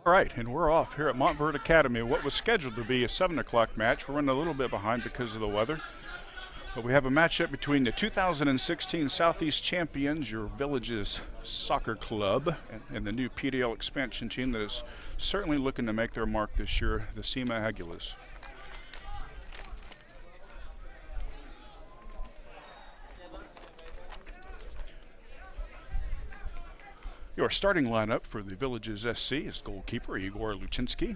All right, and we're off here at Montverde Academy. What was scheduled to be a 7 o'clock match. We're running a little bit behind because of the weather. But we have a matchup between the 2016 Southeast champions, your village's soccer club, and the new PDL expansion team that is certainly looking to make their mark this year, the SIMA Aguilas. Your starting lineup for the Villages SC is goalkeeper Igor Luchinsky,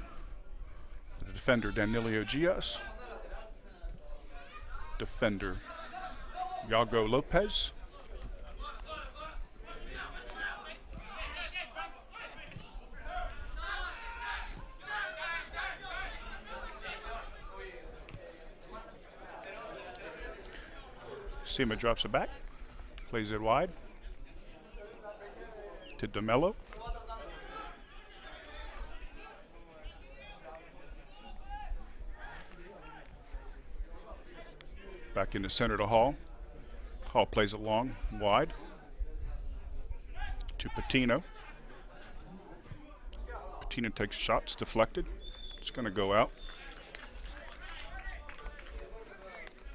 the defender Danilio Gias, defender Yago Lopez, SEMA drops it back, plays it wide to DeMello. Back in the center to Hall. Hall plays it long, wide to Patino. Patino takes shots, deflected. It's going to go out.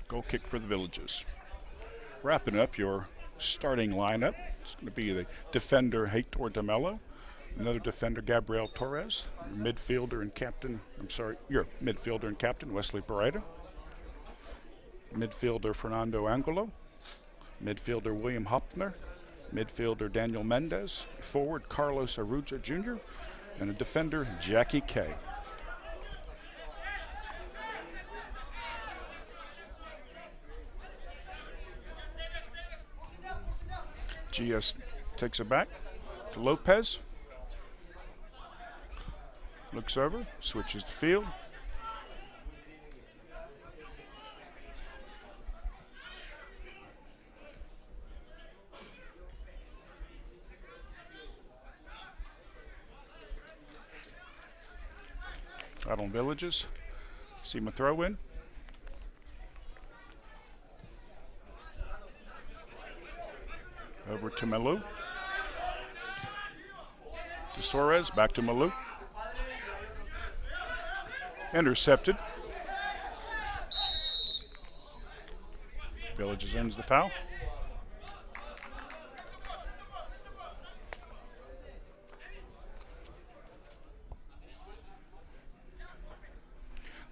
Goal kick for the Villages. Wrapping up your starting lineup. It's going to be the defender Heitor DeMello, another defender Gabriel Torres, your midfielder and captain Wesley Pereira, midfielder Fernando Angulo, midfielder William Hopner, midfielder Daniel Mendez, forward Carlos Aruja Jr., and a defender Jackie Kay. Gias takes it back to Lopez. Looks over, switches the field. Out on Villages. SEMA throw in. Over to Malou. To Suarez, back to Malou. Intercepted. Villages earns the foul.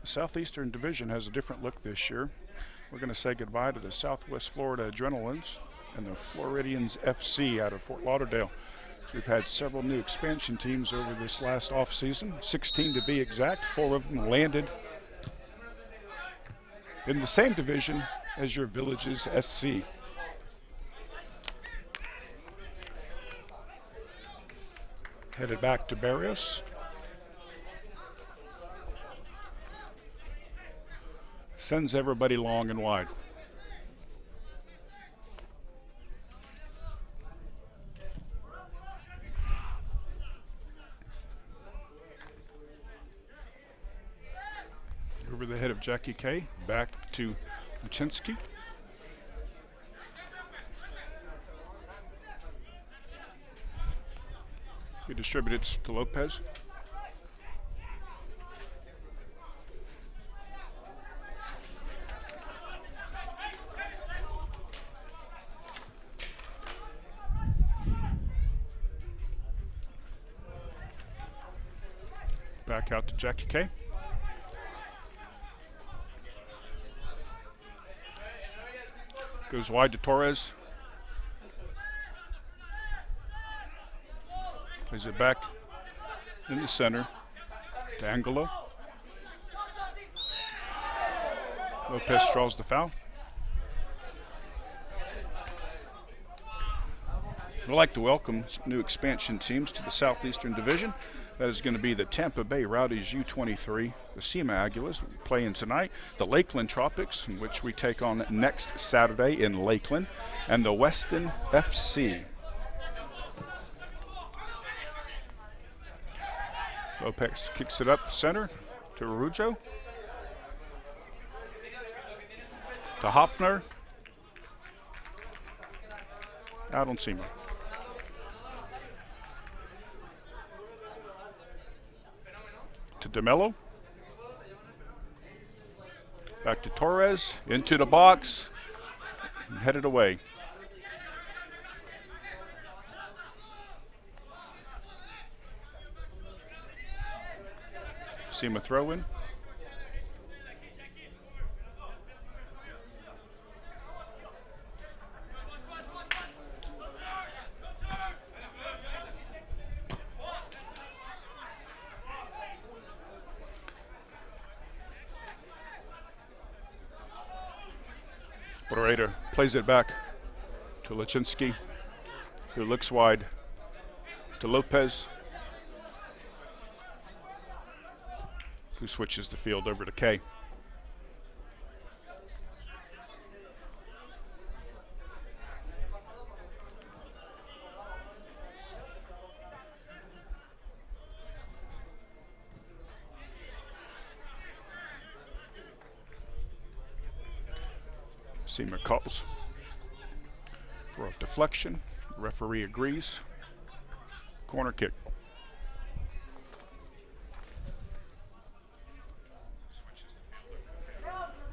The Southeastern Division has a different look this year. We're going to say goodbye to the Southwest Florida Adrenalines and the Floridians FC out of Fort Lauderdale. We've had several new expansion teams over this last off season, 16 to be exact. 4 of them landed in the same division as your Villages SC. Headed back to Barrios. Sends everybody long and wide. Over the head of Jackie K. Back to Luczynski. He distributed it to Lopez. Back out to Jackie K. Goes wide to Torres. Plays it back in the center to Angelo. Lopez draws the foul. We'd like to welcome some new expansion teams to the Southeastern Division. That is going to be the Tampa Bay Rowdies U23, the SEMA Aguilas playing tonight, the Lakeland Tropics, in which we take on next Saturday in Lakeland, and the Weston FC. Lopez kicks it up center to Arujo. To Hoffner. Out on SEMA. To DeMello. Back to Torres. Into the box. And headed away. SEMA throw in. Borreda plays it back to Luczynski, who looks wide to Lopez, who switches the field over to K. SEMA calls for a deflection. The referee agrees. Corner kick.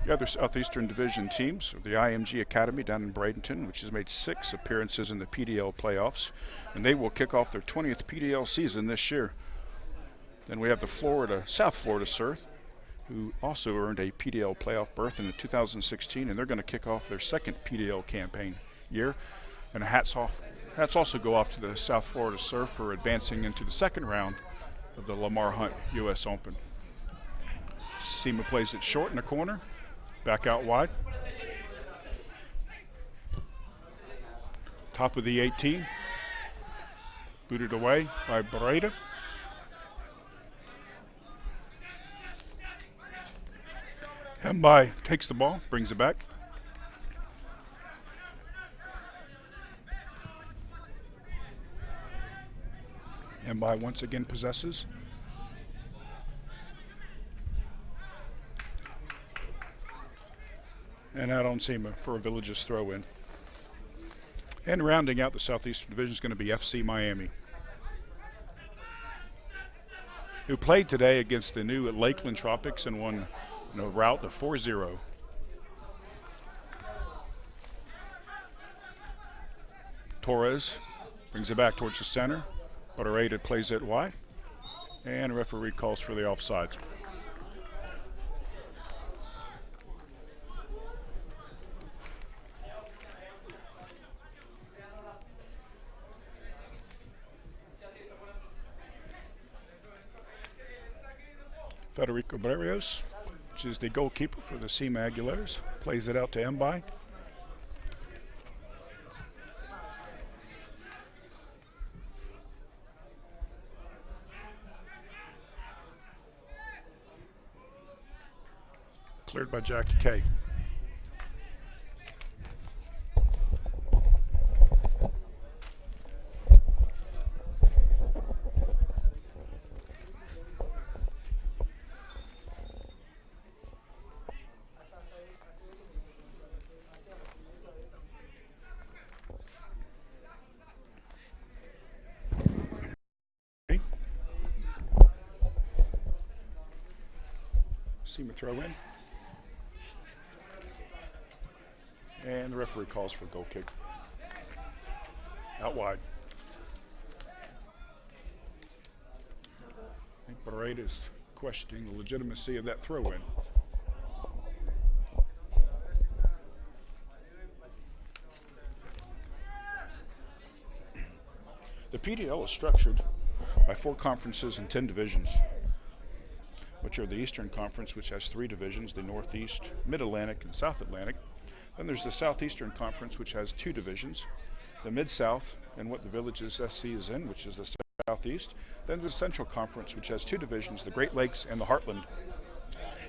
The other Southeastern Division teams are the IMG Academy down in Bradenton, which has made 6 appearances in the PDL playoffs, and they will kick off their 20th PDL season this year. Then we have the South Florida Surf, who also earned a PDL playoff berth in 2016, and they're going to kick off their 2nd PDL campaign year. And hats also go off to the South Florida Surf for advancing into the 2nd round of the Lamar Hunt U.S. Open. SEMA plays it short in the corner, back out wide. Top of the 18, booted away by Borreda. Mbai takes the ball, brings it back. Mbai once again possesses. And out on SEMA for a Villages throw-in. And rounding out the Southeastern Division is going to be FC Miami, who played today against the new Lakeland Tropics and won a rout of 4-0. Torres brings it back towards the center. Borreda plays it wide. And referee calls for the offsides. Federico Barrios, which is the goalkeeper for the SEMA Aguilas, plays it out to Mbai. Cleared by Jackie K. SEMA throw in. And the referee calls for a goal kick. Out wide. I think Barrett is questioning the legitimacy of that throw in. The PDL is structured by 4 conferences and 10 divisions, which are the Eastern Conference, which has 3 divisions, the Northeast, Mid-Atlantic, and South Atlantic. Then there's the Southeastern Conference, which has 2 divisions, the Mid-South, and what the Villages SC is in, which is the Southeast. Then the Central Conference, which has 2 divisions, the Great Lakes and the Heartland.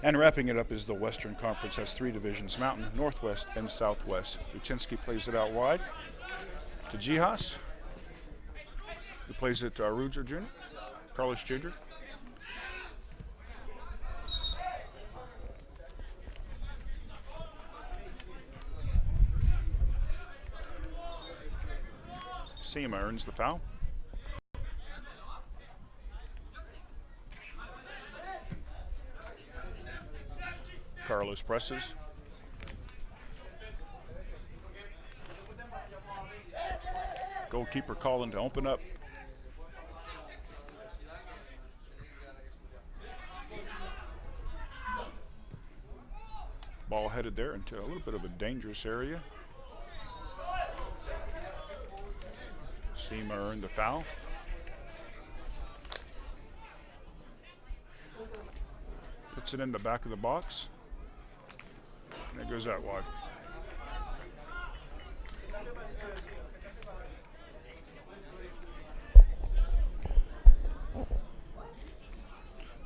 And wrapping it up is the Western Conference, has 3 divisions, Mountain, Northwest, and Southwest. Luchinsky plays it out wide to Jihas, who plays it to Ruger Jr., Carlos Jr. SEMA earns the foul. Carlos presses. Goalkeeper calling to open up. Ball headed there into a little bit of a dangerous area. SEMA earned the foul. Puts it in the back of the box. And it goes out wide.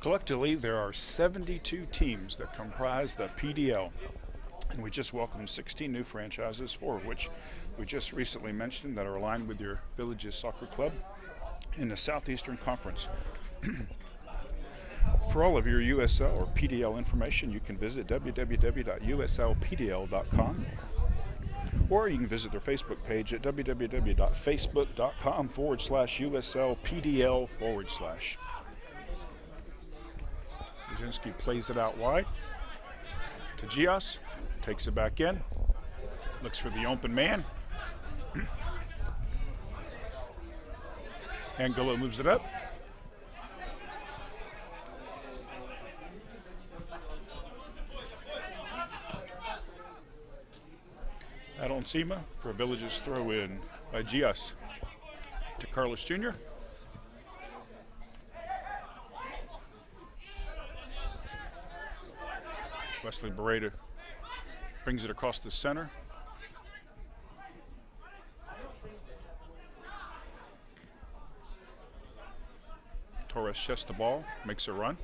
Collectively, there are 72 teams that comprise the PDL, and we just welcomed 16 new franchises, 4 of which we just recently mentioned that are aligned with your Villages Soccer Club in the Southeastern Conference. For all of your USL or PDL information, you can visit www.uslpdl.com, or you can visit their Facebook page at www.facebook.com/USLPDL/. Luchinsky plays it out wide to Gias, takes it back in, looks for the open man. Angulo moves it up. Out on SEMA for a Villages throw in by Gias to Carlos Jr. Wesley Beretta brings it across the center. Torres chests the ball, makes a run.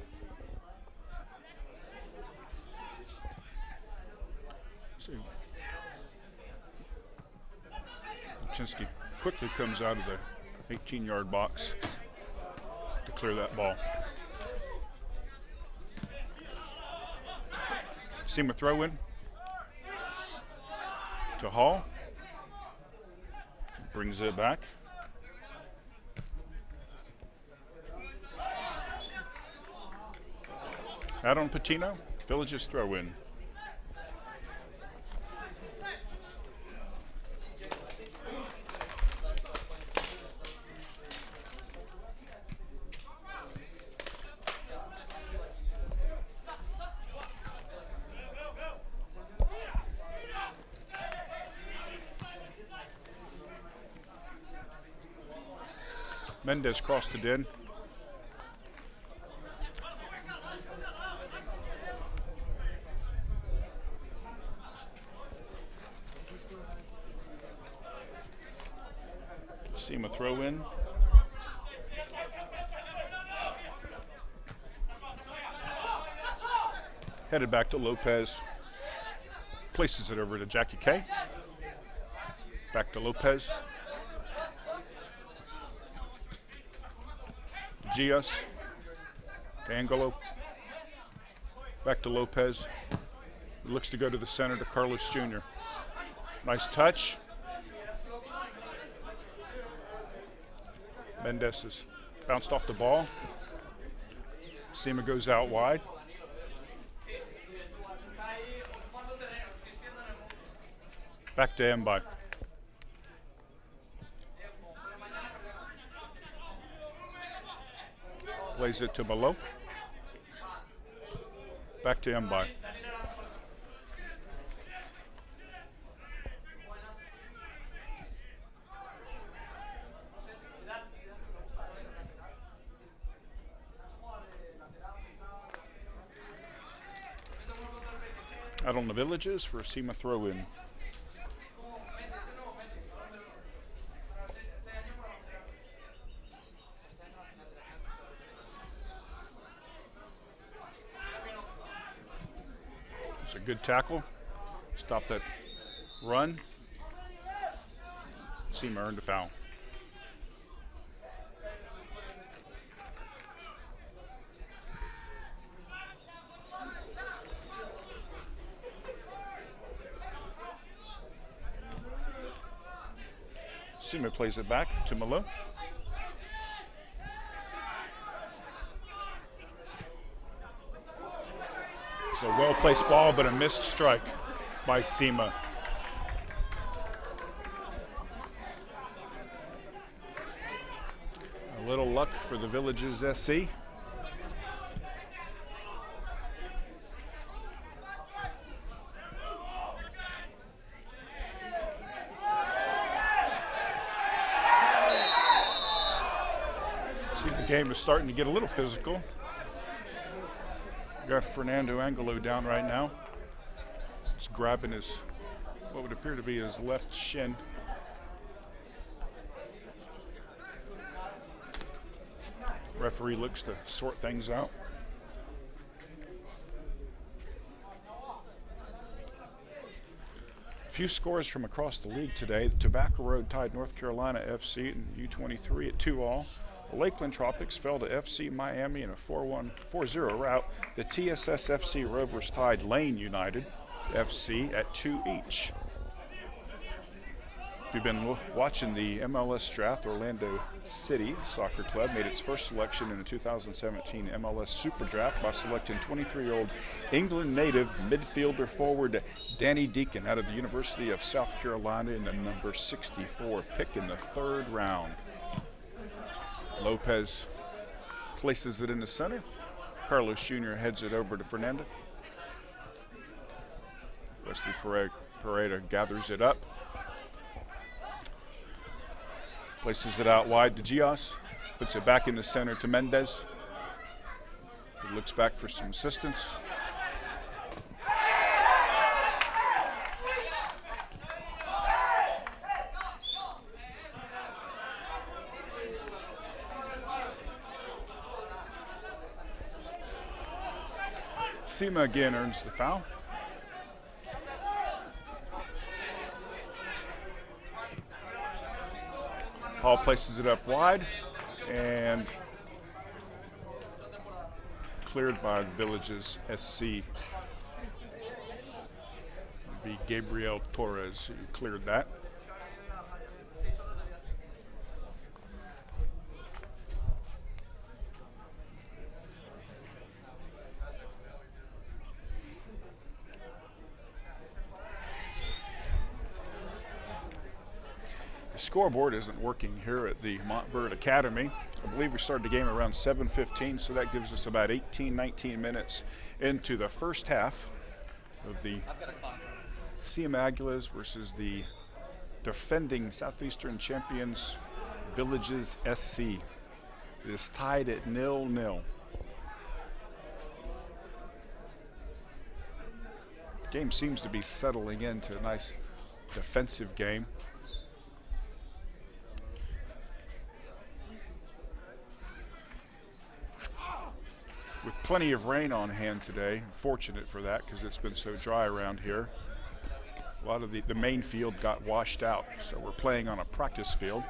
Luchinsky quickly comes out of the 18-yard box to clear that ball. SEMA throw in to Hall. Brings it back. Out on Patino, Villages throw in. Mendez crossed it in. SEMA throw in. Headed back to Lopez. Places it over to Jackie K. Back to Lopez. Gias. To Angelo. Back to Lopez. It looks to go to the center to Carlos Jr. Nice touch. Mendez has bounced off the ball. SEMA goes out wide. Back to Mbai. Plays it to Malo. Back to Mbai. Out on the Villages for a SEMA throw-in. It's a good tackle. Stop that run. SEMA earned a foul. SEMA plays it back to Malo. It's a well-placed ball, but a missed strike by SEMA. A little luck for the Villages SC. The game is starting to get a little physical. Got Fernando Angelo down right now. He's grabbing his, what would appear to be his left shin. Referee looks to sort things out. A few scores from across the league today. The Tobacco Road tied North Carolina FC and U23 at 2-all. The Lakeland Tropics fell to FC Miami in a 4-0 rout. The TSS FC Rovers tied Lane United FC at 2 each. If you've been watching the MLS draft, Orlando City Soccer Club made its first selection in the 2017 MLS Super Draft by selecting 23-year-old England native midfielder forward Danny Deacon out of the University of South Carolina in the number 64 pick in the 3rd round. Lopez places it in the center. Carlos Jr. heads it over to Fernando. Wesley Pereira gathers it up. Places it out wide to Gias. Puts it back in the center to Mendez. He looks back for some assistance. SEMA again earns the foul. Hall places it up wide and cleared by Villages SC. It'd be Gabriel Torres who cleared that. Scoreboard isn't working here at the Montverde Academy. I believe we started the game around 7:15, so that gives us about 19 minutes into the first half of the SEMA Aguilas versus the defending Southeastern champions Villages SC. It is tied at 0-0. The game seems to be settling into a nice defensive game. With plenty of rain on hand today. Fortunate for that because it's been so dry around here. A lot of the main field got washed out, so we're playing on a practice field.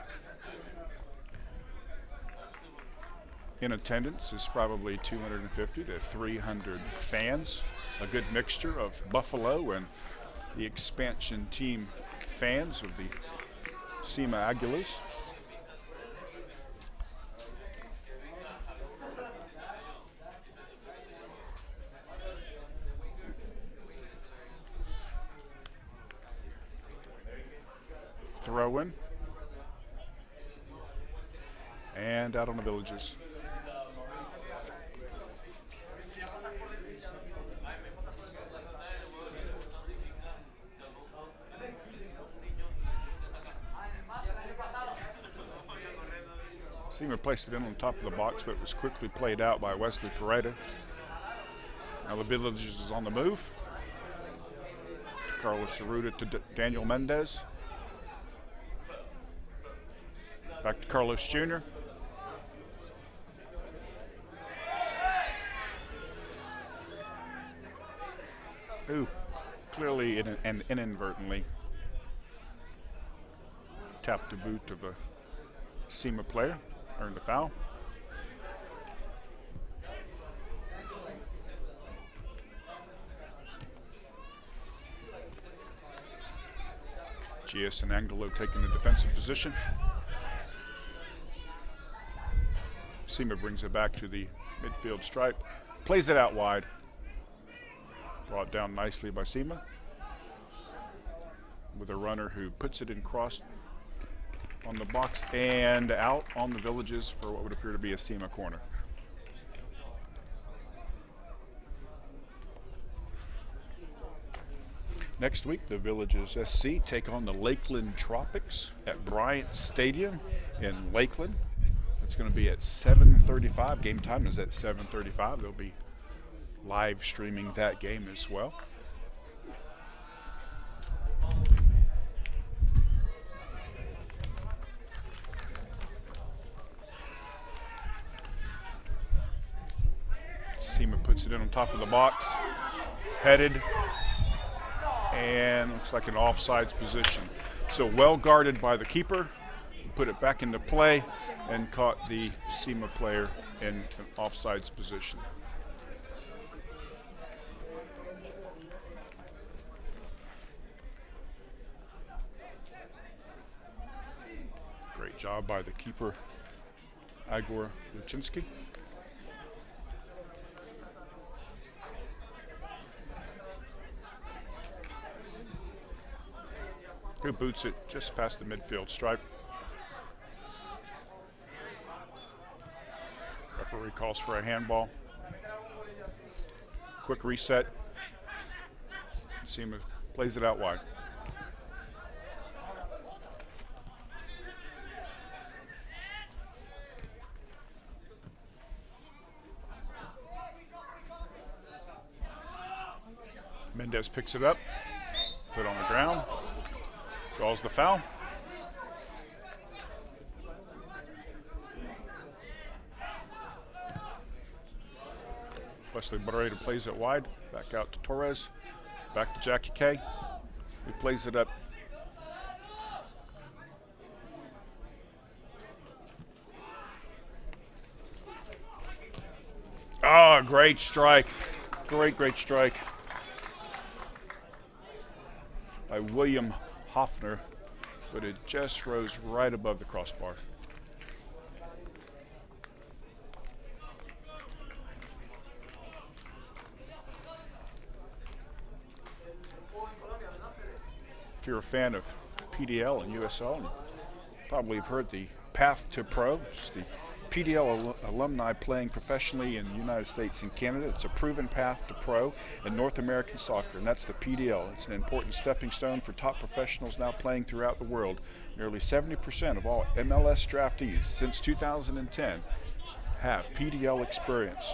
In attendance is probably 250 to 300 fans, a good mixture of Buffalo and the expansion team fans of the SIMA Aguilas. Throw in and out on the Villages. SEMA placed it in on top of the box, but it was quickly played out by Wesley Pareto. Now the Villages is on the move. Carlos Arruda to Daniel Mendez. Back to Carlos Jr. Ooh, clearly and inadvertently tapped the boot of a SEMA player, earned the foul. Gias and Angelo taking the defensive position. SEMA brings it back to the midfield stripe, plays it out wide. Brought down nicely by SEMA with a runner who puts it in cross on the box and out on the Villages for what would appear to be a SEMA corner. Next week, the Villages SC take on the Lakeland Tropics at Bryant Stadium in Lakeland. It's going to be at 7:35. Game time is at 7:35. They'll be live streaming that game as well. SEMA puts it in on top of the box, headed, and looks like an offsides position. So well guarded by the keeper, put it back into play, and caught the SEMA player in an offsides position. Great job by the keeper, Igor Luchinsky. Who boots it just past the midfield stripe. Referee calls for a handball. Quick reset. SEMA plays it out wide. Mendez picks it up, put it on the ground, draws the foul. Wesley Barreda plays it wide, back out to Torres, back to Jackie K. He plays it up. Oh, great strike. Great strike by William Hoffner, but it just rose right above the crossbar. If you're a fan of PDL and USL, you probably have heard the Path to Pro, which is the PDL alumni playing professionally in the United States and Canada. It's a proven path to pro in North American soccer, and that's the PDL. It's an important stepping stone for top professionals now playing throughout the world. Nearly 70% of all MLS draftees since 2010 have PDL experience.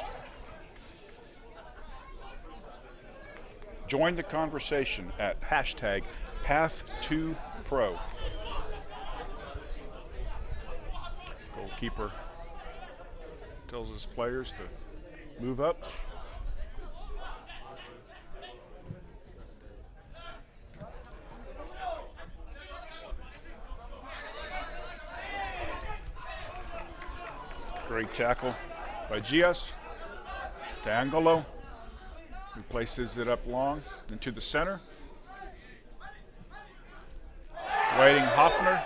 Join the conversation at #Path2Pro. Goalkeeper tells his players to move up. Great tackle by Gias to Angolo, who places it up long into the center. Waiting Hoffner.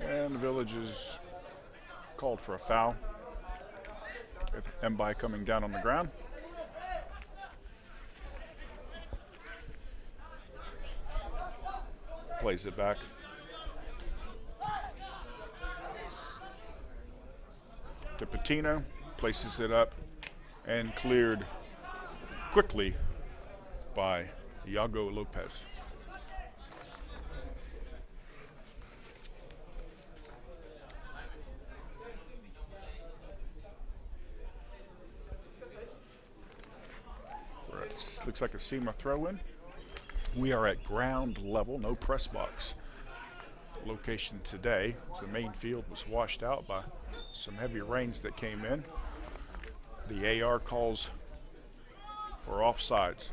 And the Village is called for a foul. With Mbai coming down on the ground. Plays it back. To Patino, places it up and cleared quickly by Iago Lopez. Looks like a SEMA throw-in. We are at ground level, no press box location today. The main field was washed out by some heavy rains that came in. The AR calls for offsides.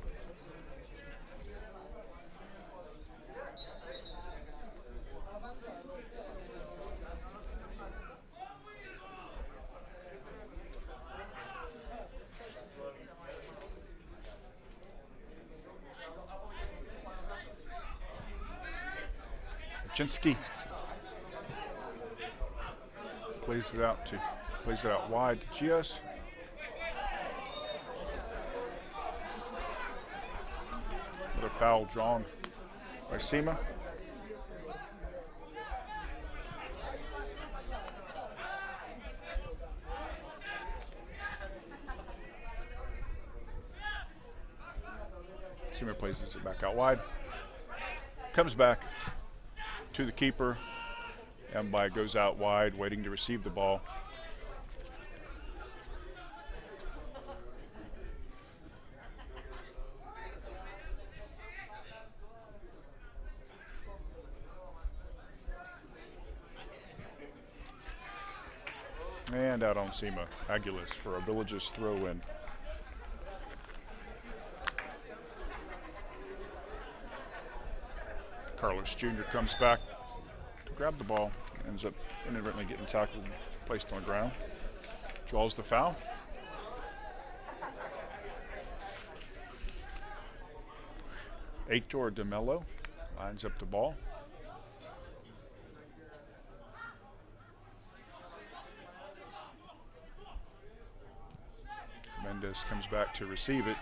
Chinsky plays it out wide to Gias. Another foul drawn by SEMA. SEMA places it back out wide. Comes back to the keeper. Mbai goes out wide, waiting to receive the ball. And out on SEMA, Aguilas for a Village's throw-in. Carlos Jr. comes back to grab the ball, ends up inadvertently getting tackled and placed on the ground. Draws the foul. Heitor de Mello lines up the ball. Mendez comes back to receive it,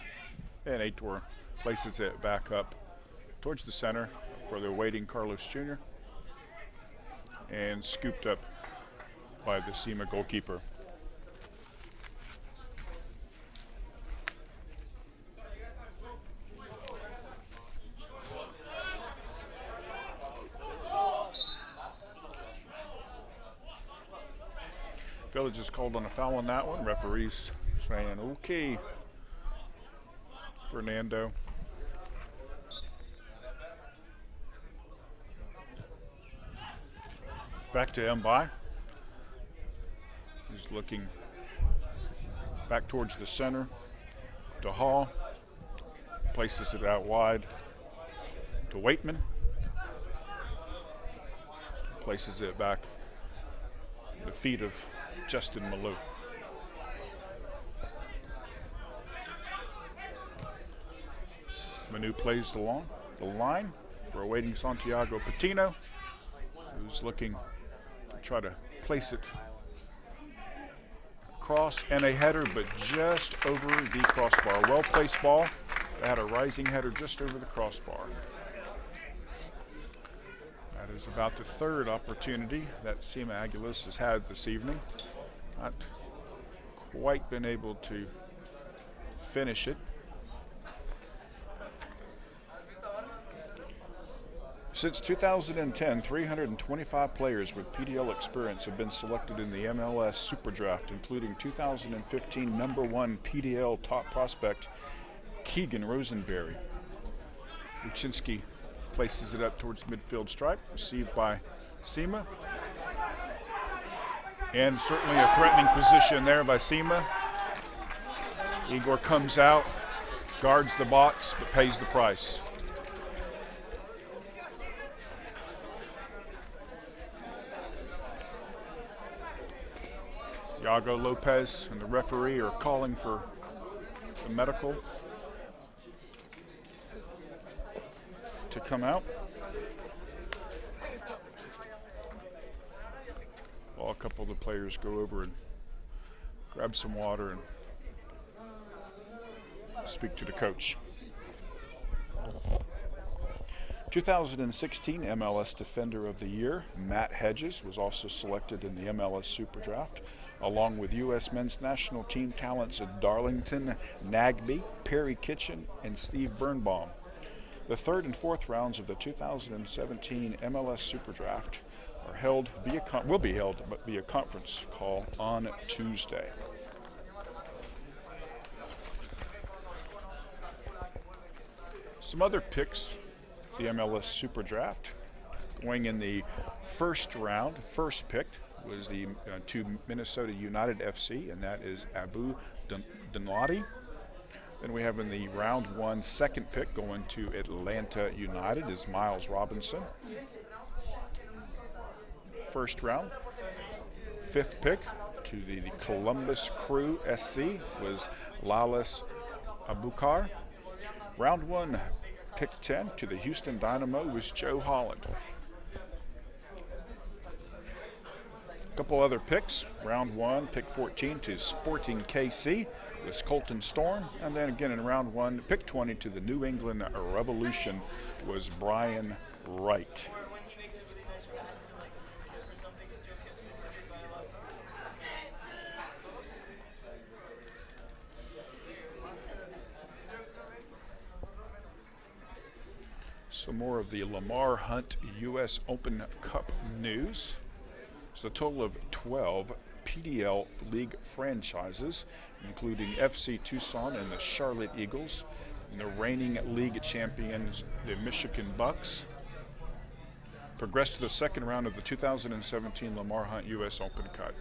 and Heitor places it back up towards the center for the waiting Carlos Jr. and scooped up by the SEMA goalkeeper. Village is called on a foul on that one. Referees saying okay. Fernando. Back to Mbai. He's looking back towards the center to Hall. Places it out wide to Waitman. Places it back at the feet of Justin Malou. Manu plays along the line for awaiting Santiago Patino, who's looking to try to place it across and a header, but just over the crossbar. Well-placed ball. They had a rising header just over the crossbar. That is about the third opportunity that SEMA Aguilas has had this evening. Not quite been able to finish it. Since 2010, 325 players with PDL experience have been selected in the MLS Super Draft, including 2015 #1 PDL top prospect Keegan Rosenberry. Uczynski places it up towards midfield stripe, received by SEMA. And certainly a threatening position there by SEMA. Igor comes out, guards the box, but pays the price. Iago Lopez and the referee are calling for the medical to come out. Well, a couple of the players go over and grab some water and speak to the coach. 2016 MLS Defender of the Year, Matt Hedges, was also selected in the MLS Super Draft, along with U.S. men's national team talents Darlington Nagbe, Perry Kitchen, and Steve Birnbaum. The third and fourth rounds of the 2017 MLS Super Draft will be held via conference call on Tuesday. Some other picks, the MLS Super Draft, going in the first round. First picked was the to Minnesota United FC, and that is Abu Danladi. Then we have in the round one second pick going to Atlanta United is Miles Robinson. First round. Fifth pick to the Columbus Crew SC was Lalas Abukar. Round one, pick 10 to the Houston Dynamo was Joe Holland. A couple other picks. Round one, pick 14 to Sporting KC was Colton Storm. And then again in round one, pick 20 to the New England Revolution was Brian Wright. Some more of the Lamar Hunt U.S. Open Cup news. It's a total of 12 PDL League franchises, including FC Tucson and the Charlotte Eagles, and the reigning league champions, the Michigan Bucks, progressed to the second round of the 2017 Lamar Hunt U.S. Open Cup.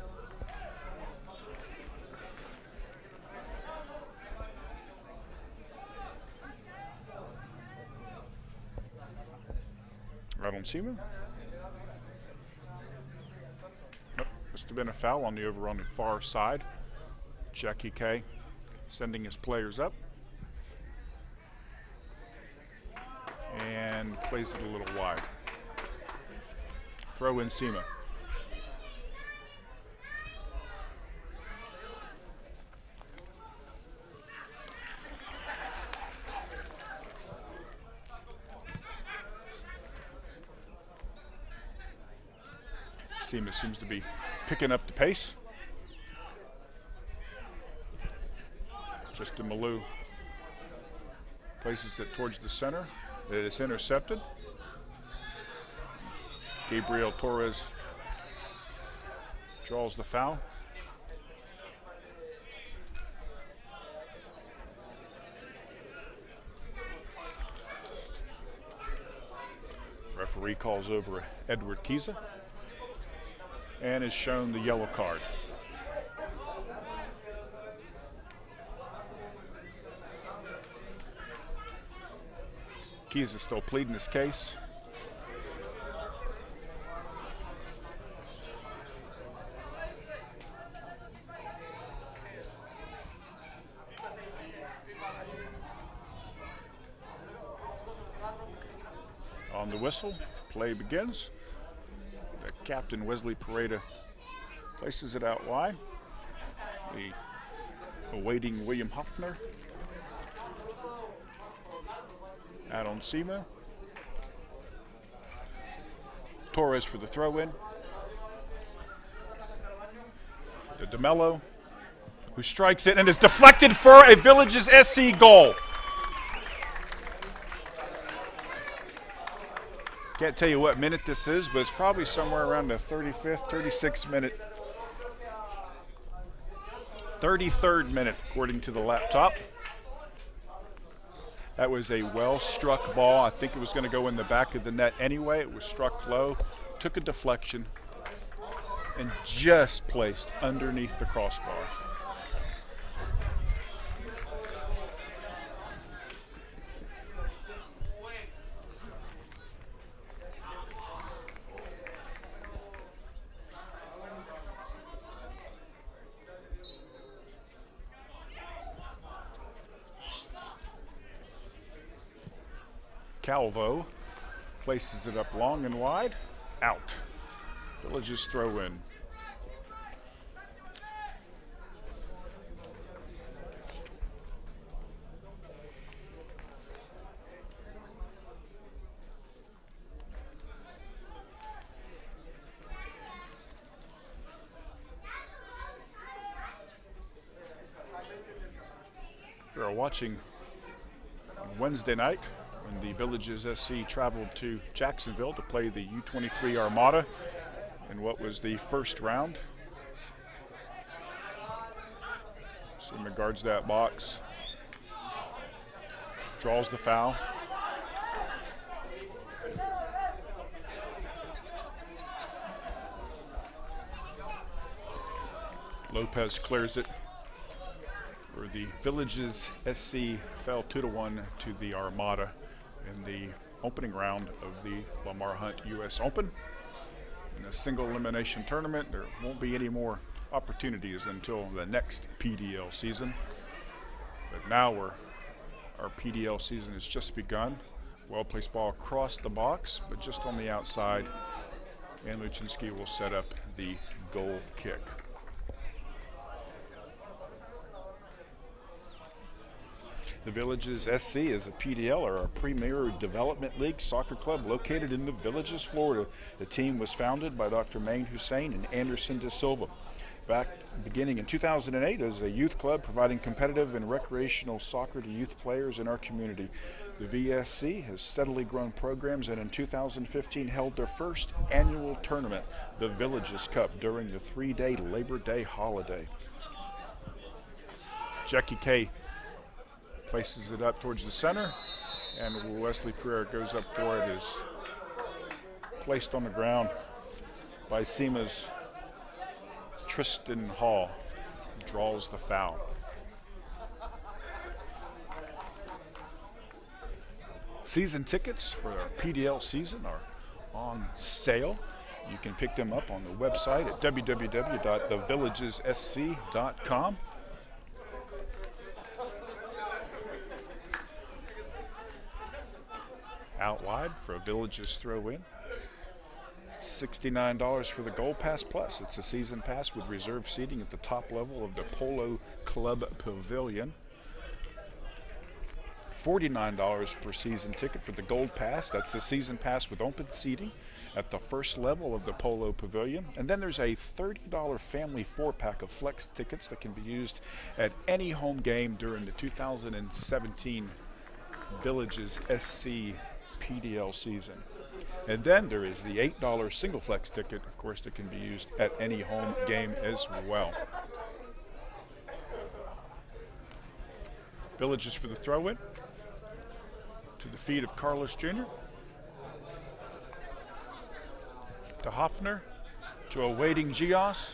Right on SEMA. Oh, must have been a foul on the far side. Jackie K sending his players up. And plays it a little wide. Throw in SEMA. SEMA seems to be picking up the pace. Justin Malou places it towards the center. It is intercepted. Gabriel Torres draws the foul. Referee calls over Edward Kiza and is shown the yellow card. Kiza still pleading his case. On the whistle, play begins. The captain, Wesley Pareda, places it out wide. The awaiting William Hoffner. Out on SEMA. Torres for the throw-in. To DeMello, who strikes it and is deflected for a Villages SC goal. Can't tell you what minute this is, but it's probably somewhere around the 35th, 36th minute. 33rd minute, according to the laptop. That was a well-struck ball. I think it was going to go in the back of the net anyway. It was struck low, took a deflection, and just placed underneath the crossbar. Calvo places it up long and wide, out. Villages throw in. We are watching on Wednesday night when the Villages SC traveled to Jacksonville to play the U23 Armada in what was the first round. SEMA guards that box, draws the foul. Lopez clears it, where the Villages SC fell 2-1 to the Armada in the opening round of the Lamar Hunt U.S. Open. In a single elimination tournament, there won't be any more opportunities until the next PDL season. But now our PDL season has just begun. Well-placed ball across the box, but just on the outside. And Luczynski will set up the goal kick. The Villages SC is a PDL, or a Premier Development League soccer club located in the Villages, Florida. The team was founded by Dr. Main Hussein and Anderson De Silva. Beginning in 2008 as a youth club providing competitive and recreational soccer to youth players in our community. The VSC has steadily grown programs and in 2015 held their first annual tournament, the Villages Cup, during the 3-day Labor Day holiday. Jackie K places it up towards the center, and Wesley Pereira goes up for it. Is placed on the ground by SEMA's Tristan Hall. Draws the foul. Season tickets for our PDL season are on sale. You can pick them up on the website at www.thevillagesSC.com. Out wide for a Villages throw in. $69 for the Gold Pass Plus. It's a season pass with reserved seating at the top level of the Polo Club Pavilion. $49 per season ticket for the Gold Pass. That's the season pass with open seating at the first level of the Polo Pavilion. And then there's a $30 family 4-pack of flex tickets that can be used at any home game during the 2017 Villages SC PDL season. And then there is the $8 single flex ticket, of course, that can be used at any home game as well. Villages for the throw-in to the feet of Carlos Jr. To Hoffner, to a waiting Gios,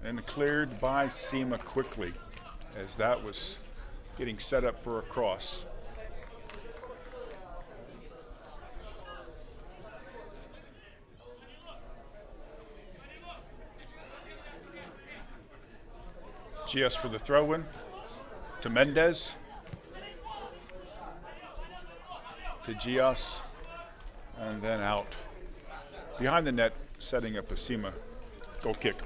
and cleared by SEMA quickly as that was getting set up for a cross. Gios for the throw-in to Mendez, to Gios, and then out. Behind the net, setting up a SEMA goal kick.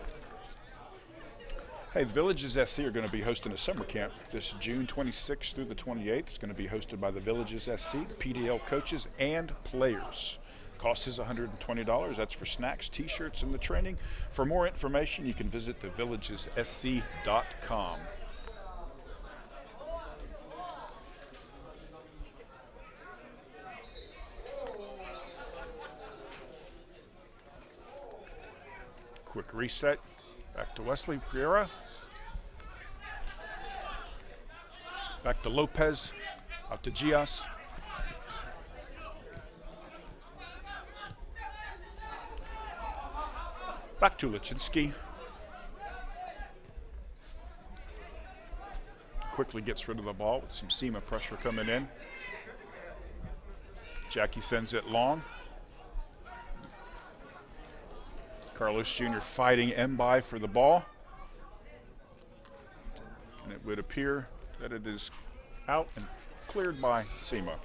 Hey, the Villages SC are going to be hosting a summer camp this June 26th through the 28th. It's going to be hosted by the Villages SC, PDL coaches, and players. Cost is $120. That's for snacks, t-shirts, and the training. For more information, you can visit thevillagesSC.com. Quick reset. Back to Wesley Pereira. Back to Lopez. Out to Gios. Back to Lachinski. Quickly gets rid of the ball with some SEMA pressure coming in. Jackie sends it long. Carlos Jr. fighting Mbai for the ball. And it would appear that it is out and cleared by SEMA.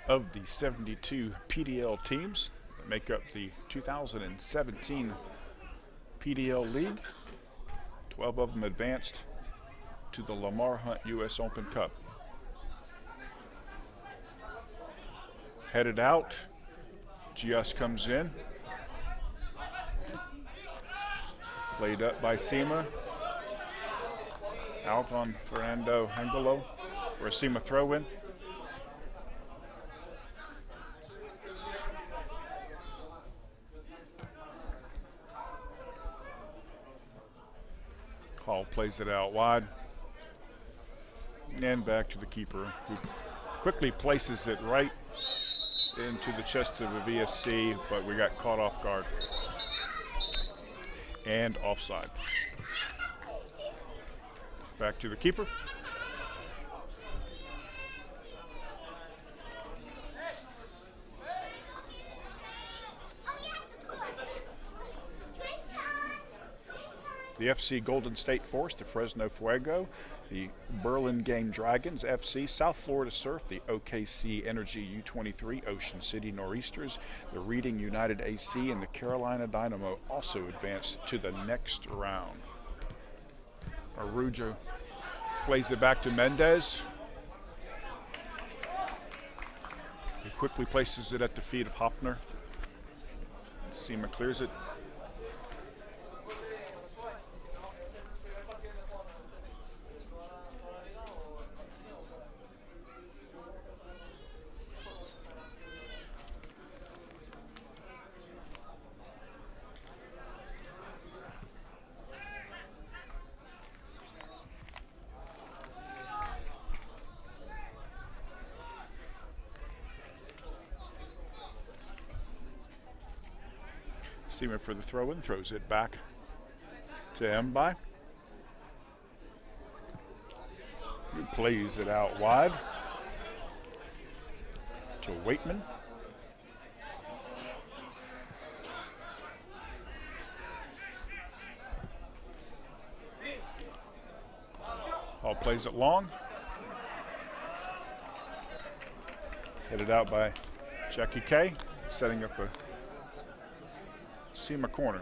Of the 72 PDL teams that make up the 2017 PDL League, 12 of them advanced to the Lamar Hunt U.S. Open Cup. Headed out, Gios comes in. Played up by SEMA. Out on Fernando Angelo for a SEMA throw-in. Hall plays it out wide and back to the keeper, who quickly places it right into the chest of the VSC, but we got caught off guard and offside. Back to the keeper. The FC Golden State Force, the Fresno Fuego, the Burlingame Dragons FC, South Florida Surf, the OKC Energy U23, Ocean City Nor'easters, the Reading United AC, and the Carolina Dynamo also advanced to the next round. Arujo plays it back to Mendez. He quickly places it at the feet of Hoppner. SEMA clears it. SEMA for the throw-in, throws it back to Mbai. He plays it out wide to Waitman. Hall plays it long. Headed out by Jackie K, setting up a SEMA corner.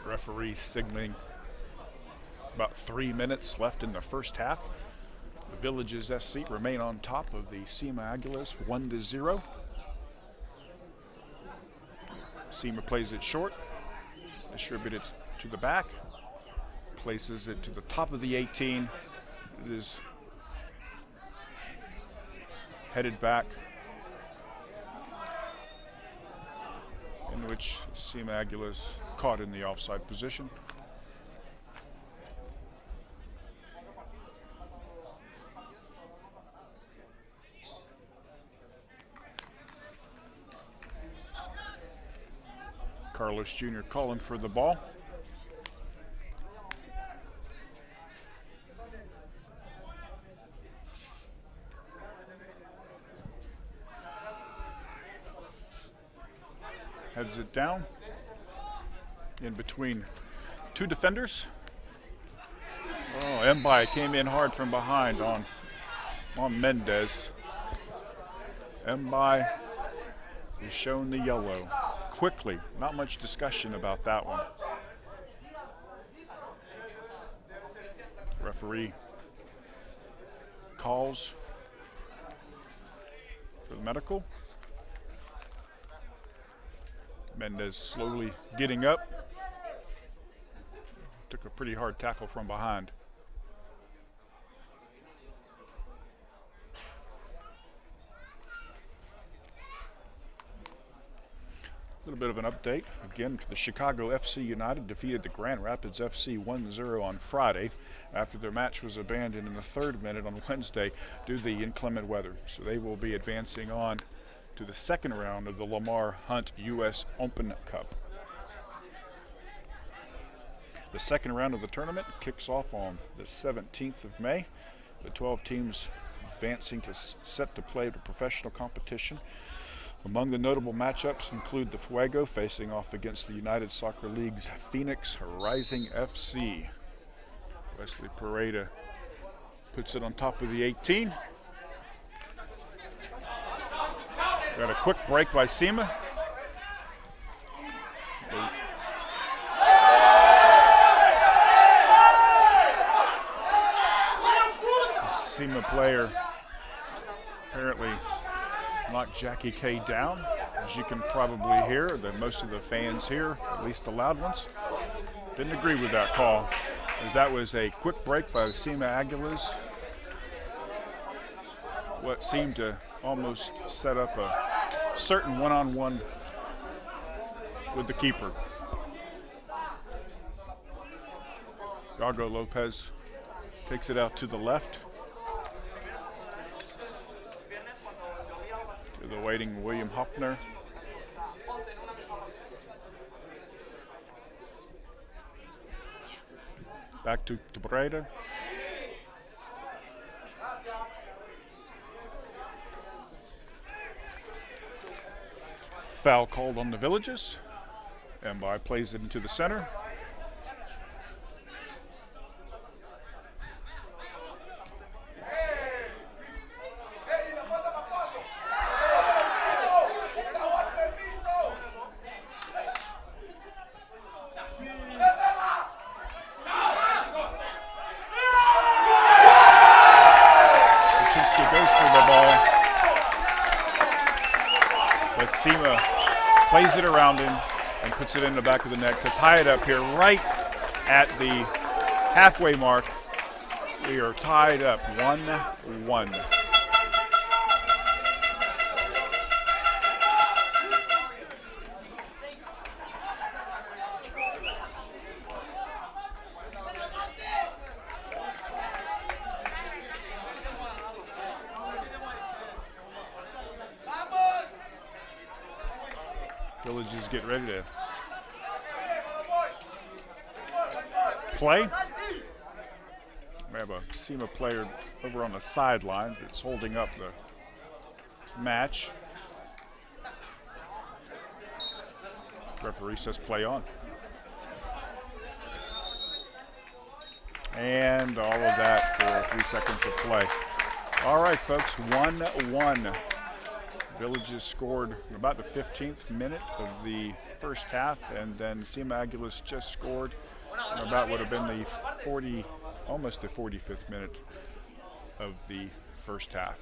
Referee signaling about 3 minutes left in the first half. The Villages SC remain on top of the SEMA Aguilas 1-0. SEMA plays it short, distributes it to the back, places it to the top of the 18. It is headed back, in which SEMA Aguilas caught in the offside position. Carlos Jr. calling for the ball. Heads it down in between two defenders. Oh, Mbai came in hard from behind on Mendez. Mbai is shown the yellow quickly. Not much discussion about that one. Referee calls for the medical. Mendez slowly getting up. took a pretty hard tackle from behind. A little bit of an update. Again, the Chicago FC United defeated the Grand Rapids FC 1-0 on Friday after their match was abandoned in the 3rd minute on Wednesday due to the inclement weather. So they will be advancing on to the 2nd round of the Lamar Hunt U.S. Open Cup. The 2nd round of the tournament kicks off on the 17th of May. The 12 teams advancing to set to play the professional competition. Among the notable matchups include the Fuego facing off against the United Soccer League's Phoenix Rising FC. Wesley Pareda puts it on top of the 18. Got a quick break by SEMA. The SEMA player apparently knocked Jackie K down. As you can probably hear, most of the fans here, at least the loud ones, didn't agree with that call, as that was a quick break by the SEMA Aguilas. What seemed to almost set up a certain one-on-one with the keeper. Yago Lopez takes it out to the left. The waiting William Hoffner. Back to Breda. Foul called on the Villages. Mbai plays it into the center. SEMA plays it around him and puts it in the back of the net to tie it up here right at the halfway mark. We are tied up 1-1. Villages get ready to play. We have a SEMA player over on the sideline that's holding up the match. Referee says play on. And all of that for 3 seconds of play. All right, folks, 1-1. Villages scored about the 15th minute of the first half, and then SEMA Aguilas just scored in about what would have been the almost the 45th minute of the first half.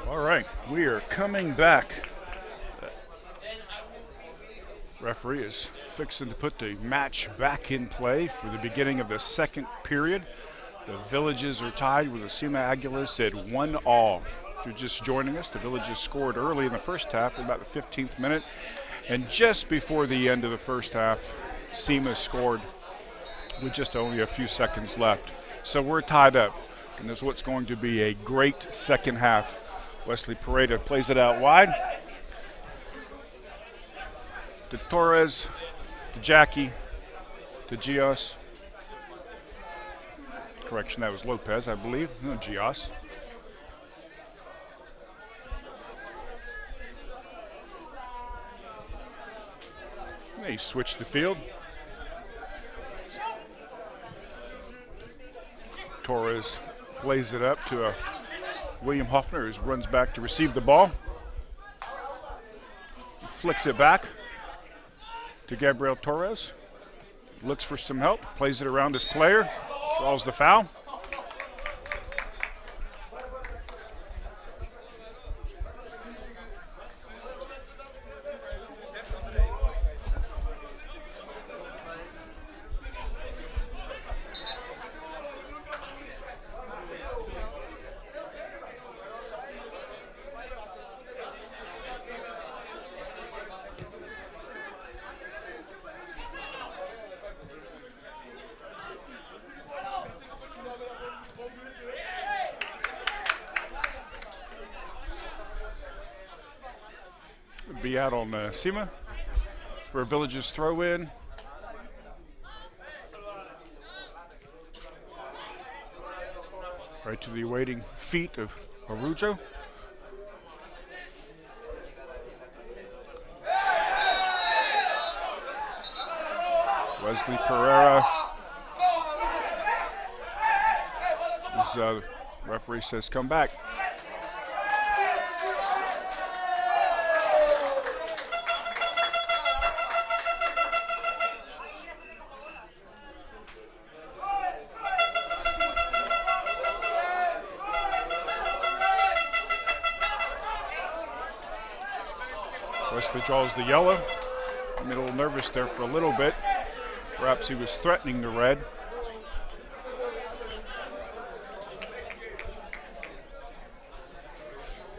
All right, we are coming back. Referee is fixing to put the match back in play for the beginning of the second period. The Villages are tied with the SIMA Aguilas at 1-all. If you're just joining us, the Villages scored early in the first half, about the 15th minute, and just before the end of the first half, SEMA scored with just only a few seconds left. So we're tied up, and this is what's going to be a great second half. Wesley Pareda plays it out wide to Torres, to Jackie, to Gios. Correction, that was Lopez, I believe. No, Gios. They switched the field. Torres plays it up to William Hoffner, who runs back to receive the ball. He flicks it back to Gabriel Torres. Looks for some help, plays it around his player, draws the foul. Be out on SEMA for a Villages throw in. Right to the awaiting feet of Arujo. Wesley Pereira. His referee says come back. Wesley draws the yellow. I'm a little nervous there for a little bit. Perhaps he was threatening the red.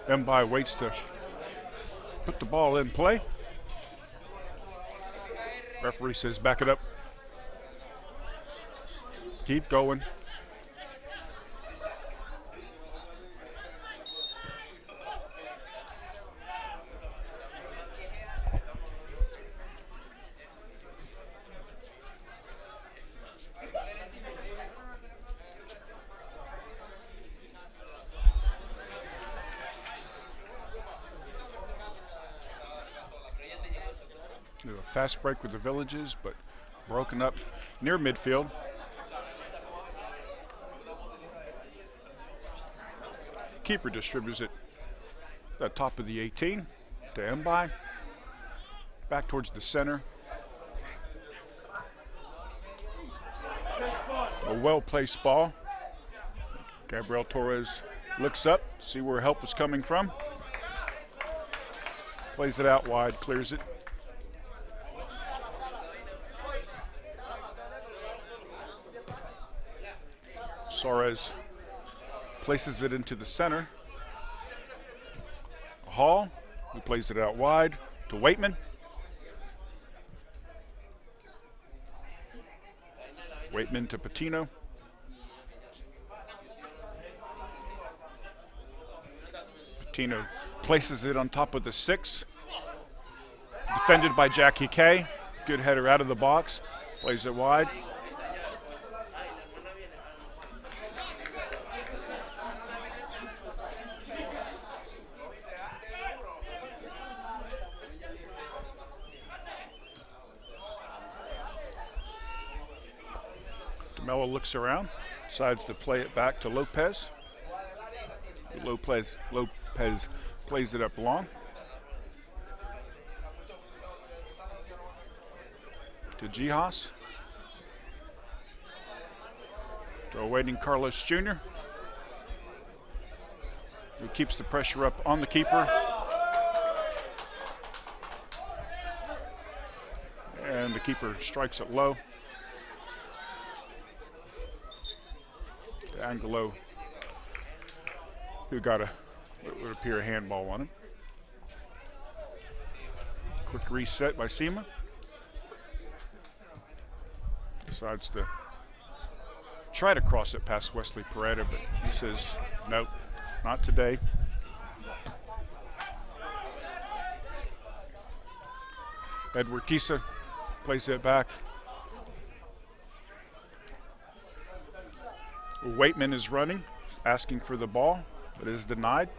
Mbai waits to put the ball in play. Referee says back it up. Keep going. A fast break with the Villages, but broken up near midfield. Keeper distributes it at the top of the 18 to Mbai. Back towards the center. A well-placed ball. Gabriel Torres looks up, see where help is coming from. Plays it out wide, clears it. Suarez places it into the center. Hall, who plays it out wide to Waitman. Waitman to Patino. Patino places it on top of the 6. Defended by Jackie K. Good header out of the box. Plays it wide. Mello looks around, decides to play it back to Lopez. Lopez plays it up long. To Gijas. To awaiting Carlos Jr. who keeps the pressure up on the keeper. And the keeper strikes it low. Angelo, who got what would appear a handball on him. Quick reset by SEMA. Decides to try to cross it past Wesley Peretta, but he says, nope, not today. Edward Kisa plays it back. Waitman is running, asking for the ball, but is denied.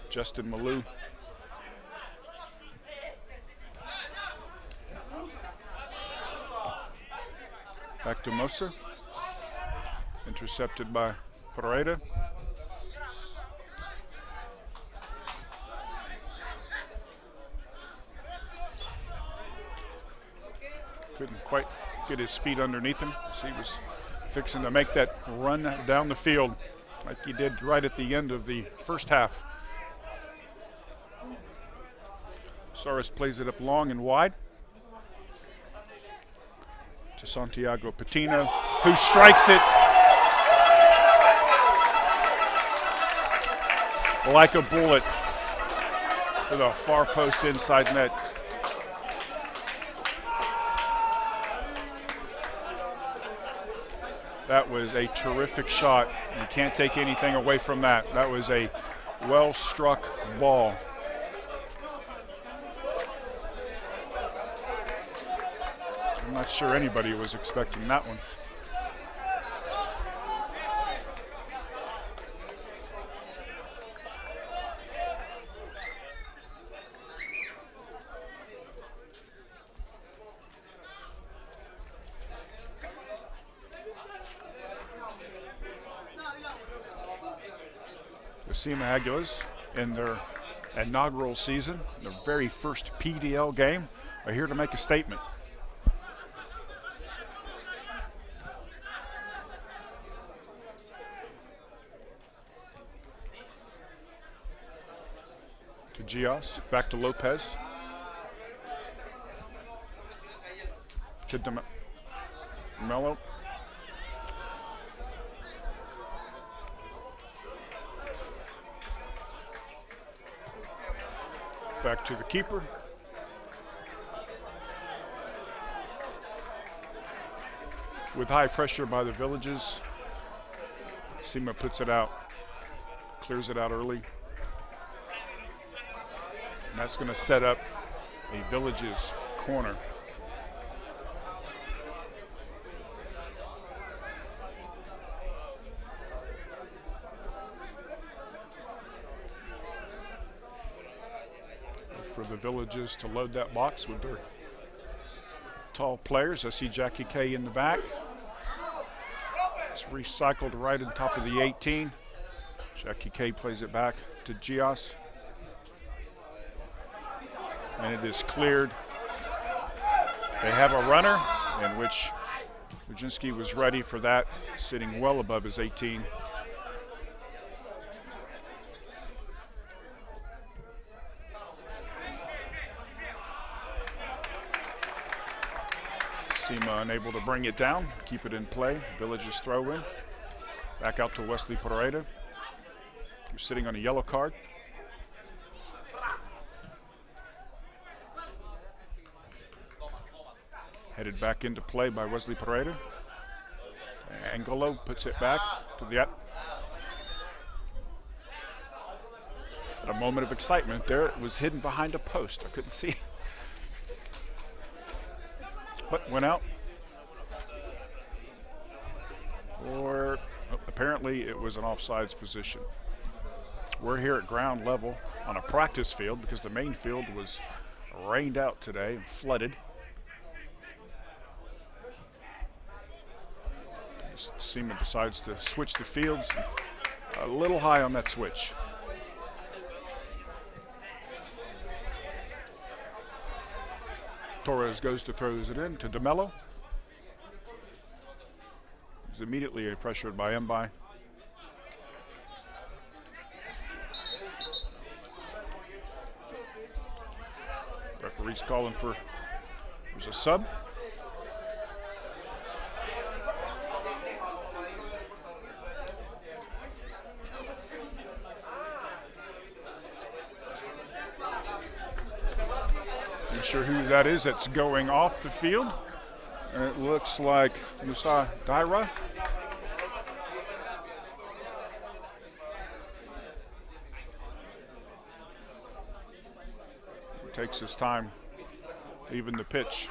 Justin Malou. Back to Mosa. Intercepted by Pereira. Couldn't quite get his feet underneath him. So he was fixing to make that run down the field like he did right at the end of the first half. Soares plays it up long and wide to Santiago Patino, who strikes it like a bullet to the far post inside net. That was a terrific shot. You can't take anything away from that. That was a well-struck ball. I'm not sure anybody was expecting that one. The SEMA Aguilas, in their inaugural season, their very first PDL game, are here to make a statement. To Gios, back to Lopez. To DeMello. Back to the keeper. With high pressure by the Villages, SEMA puts it out, clears it out early. And that's going to set up a Villages corner. For the Villages to load that box with their tall players. I see Jackie K in the back. It's recycled right on top of the 18. Jackie K plays it back to Gios. And it is cleared. They have a runner in which Wojcinski was ready for that, sitting well above his 18. SEMA unable to bring it down, keep it in play. Villages throw in. Back out to Wesley Pereira, who's sitting on a yellow card. Headed back into play by Wesley Pereira. Angolo puts it back to the... At a moment of excitement there, it was hidden behind a post. I couldn't see. But went out. Or apparently it was an offsides position. We're here at ground level on a practice field because the main field was rained out today and flooded. SEMA decides to switch the fields, a little high on that switch. Torres goes to throws it in to DeMello. was immediately pressured by Mbai. Referee's calling for, there's a sub. Not sure who that is that's going off the field. And it looks like Musa Daira. Takes his time leaving the pitch.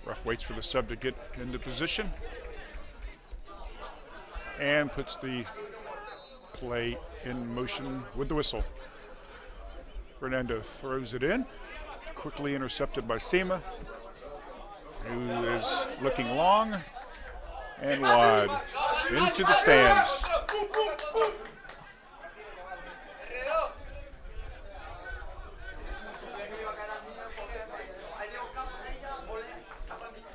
Ref waits for the sub to get into position and puts the play in motion with the whistle. Fernando throws it in, quickly intercepted by SEMA, who is looking long and wide into the stands.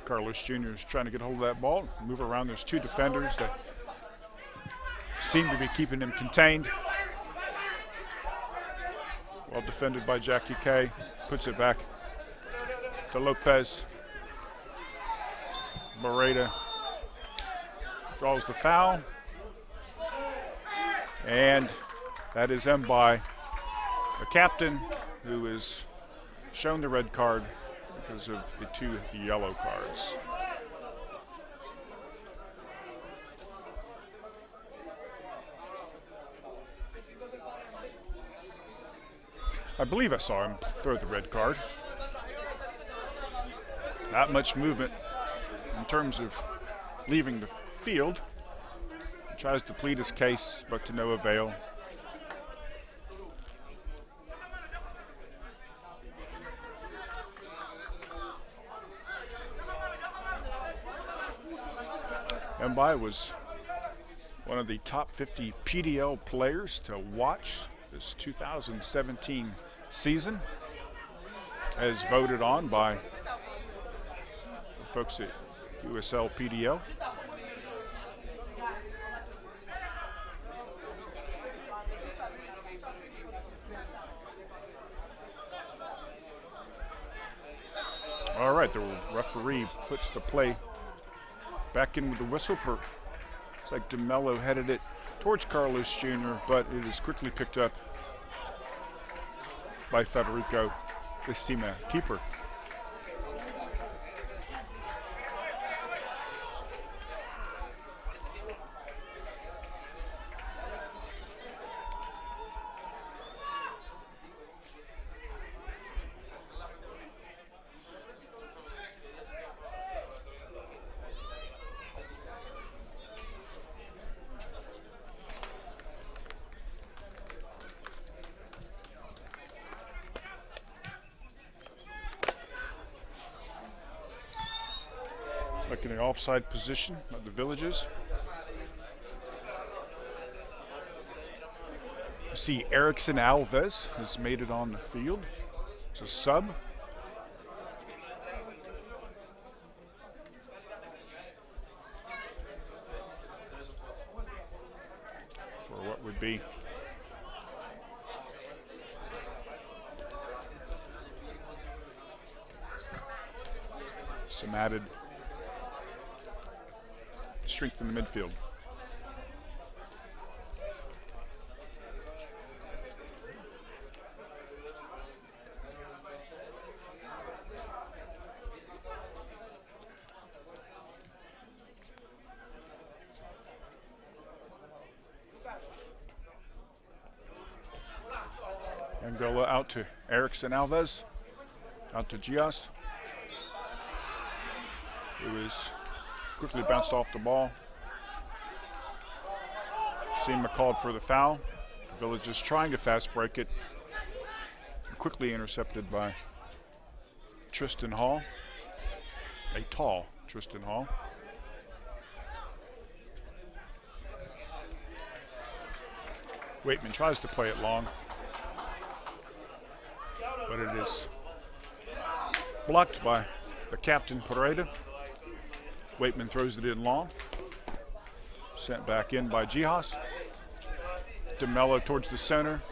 Carlos Jr. is trying to get hold of that ball, move around. There's two defenders that seem to be keeping him contained. Well defended by Jackie K. Puts it back to Lopez. Moreta draws the foul. And that is Mbai, the captain, who is shown the red card because of the two yellow cards. I believe I saw him throw the red card. Not much movement in terms of leaving the field. He tries to plead his case, but to no avail. Mbai was one of the top 50 PDL players to watch this 2017 season, as voted on by the folks at USL PDL. All right, the referee puts the play back in with the whistle. It's like DeMello headed it towards Carlos Jr., but it is quickly picked up by Federico, the SEMA keeper. Like in an offside position of the Villages. You see Erickson Alves has made it on the field. It's a sub. For what would be some added strength in the midfield. Angola out to Erickson Alves, out to Gias, who is quickly bounced off the ball. SEMA called for the foul. The Village is trying to fast break it. Quickly intercepted by Tristan Hall. a tall Tristan Hall. Waitman tries to play it long, but it is blocked by the captain, Pereira. Waitman throws it in long. Sent back in by Gijas. DeMello towards the center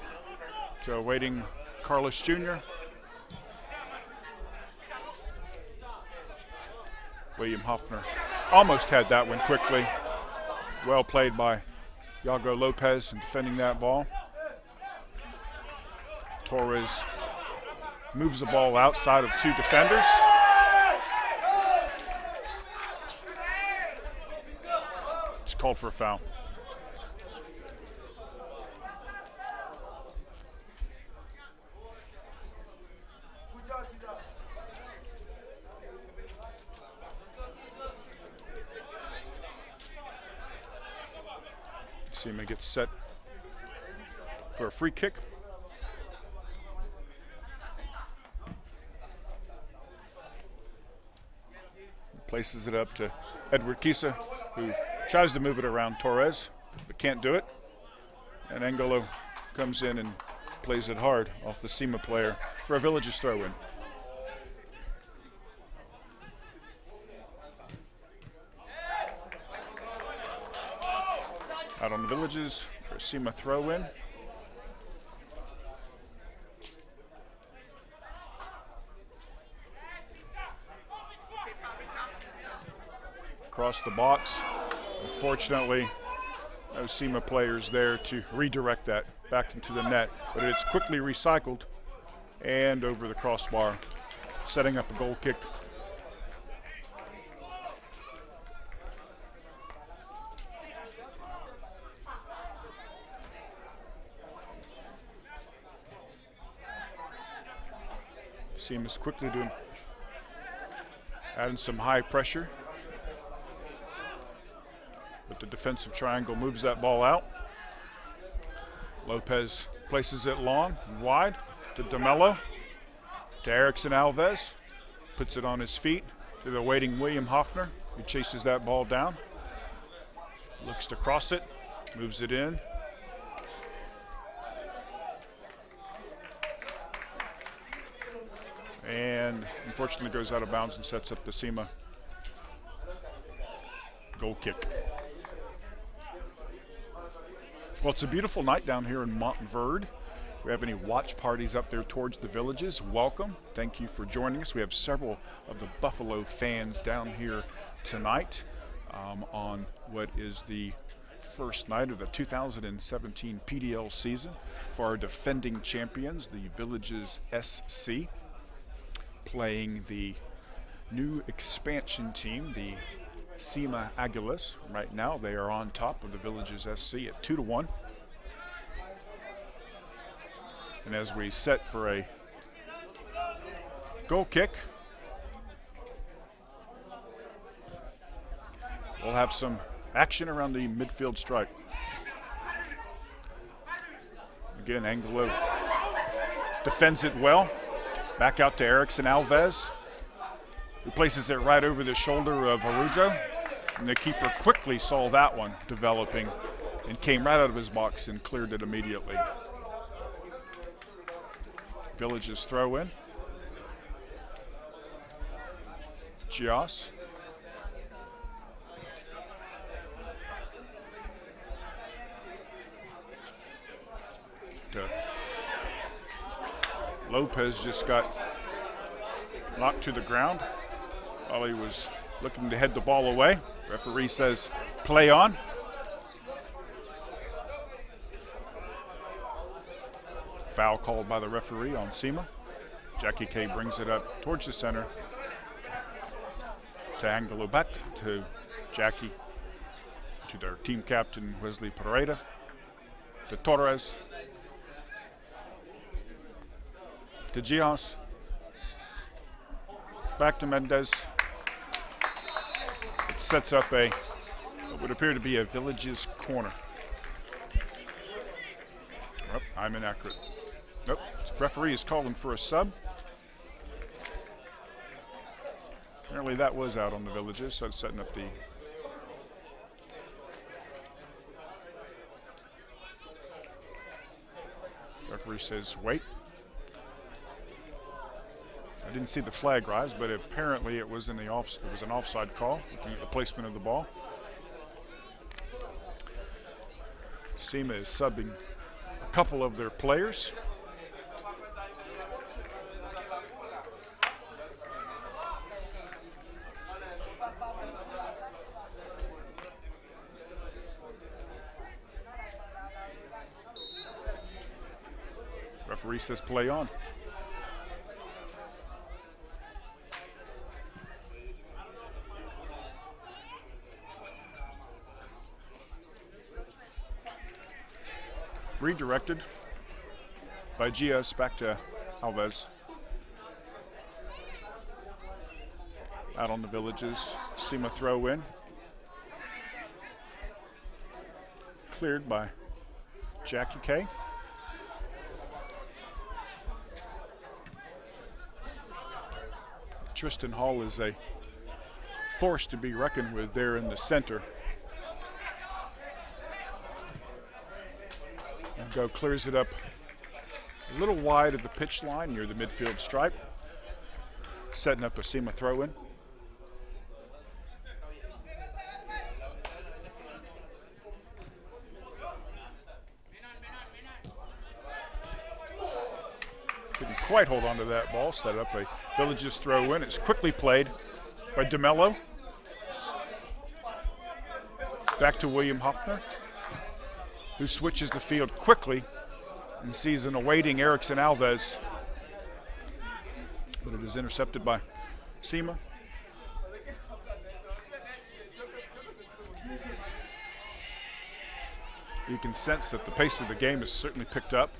to awaiting Carlos Jr. William Hoffner almost had that one quickly. Well played by Yago Lopez in defending that ball. Torres moves the ball outside of two defenders. It's called for a foul. SEMA gets set for a free kick. Places it up to Edward Kisa, who tries to move it around Torres, but can't do it. And Angelo comes in and plays it hard off the SEMA player for a Villages throw-in. Out on the Villages for a SEMA throw-in. Across the box. Unfortunately, no SEMA players there to redirect that back into the net, but it's quickly recycled and over the crossbar, setting up a goal kick. SEMA's quickly adding some high pressure. But the defensive triangle moves that ball out. Lopez places it long and wide to DeMello, to Erickson Alves, puts it on his feet to the waiting William Hoffner, who chases that ball down, looks to cross it, moves it in. And unfortunately goes out of bounds and sets up the SEMA goal kick. Well, it's a beautiful night down here in Montverde. If we have any watch parties up there towards the Villages, welcome. Thank you for joining us. We have several of the Buffalo fans down here tonight on what is the first night of the 2017 PDL season for our defending champions, the Villages SC, playing the new expansion team, the SIMA Aguilas. Right now they are on top of the Villages SC at 2-1. And as we set for a goal kick, we'll have some action around the midfield stripe. Again, Angelo defends it well. Back out to Erickson Alves, who places it right over the shoulder of Arujo. And the keeper quickly saw that one developing and came right out of his box and cleared it immediately. Villages throw in. Gias. Lopez just got knocked to the ground while he was looking to head the ball away. Referee says play on. Foul called by the referee on SEMA. Jackie K brings it up towards the center to Angelo back to Jackie, to their team captain Wesley Pereira, to Torres, to Gias, back to Mendez. It sets up what would appear to be a Villages corner. Oh, I'm inaccurate. Nope, referee is calling for a sub. Apparently that was out on the Villages, so it's setting up the referee says wait. I didn't see the flag rise, but apparently it was an offside call, looking at the placement of the ball. SEMA is subbing a couple of their players. Referee says play on. Redirected by Gias back to Alves. Out on the Villages, SEMA throw in. Cleared by Jackie K. Tristan Hall is a force to be reckoned with there in the center. And Go clears it up a little wide of the pitch line near the midfield stripe, setting up a SEMA throw in. Couldn't quite hold on to that ball, set up a Villages throw in. It's quickly played by DeMello. Back to William Hoffner, who switches the field quickly and sees an awaiting Erickson Alves. But it is intercepted by SEMA. You can sense that the pace of the game has certainly picked up.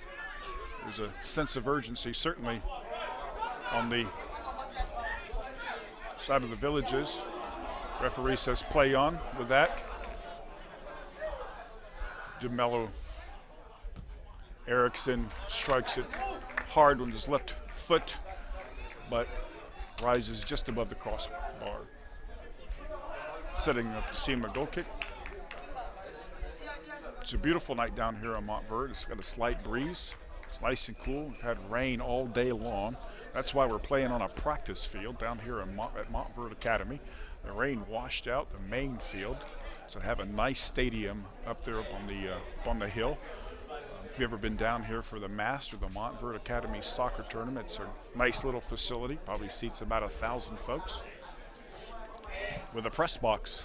There's a sense of urgency, certainly on the side of the Villages. Referee says play on with that. DeMello Erickson strikes it hard with his left foot, but rises just above the crossbar, setting up the SEMA goal kick. It's a beautiful night down here on Montverde. It's got a slight breeze. It's nice and cool. We've had rain all day long. That's why we're playing on a practice field down here at Montverde Academy. The rain washed out the main field, so have a nice stadium up there up on the hill. If you've ever been down here for the Master, the Montverde Academy soccer tournament, it's a nice little facility. Probably seats about 1,000 folks with a press box.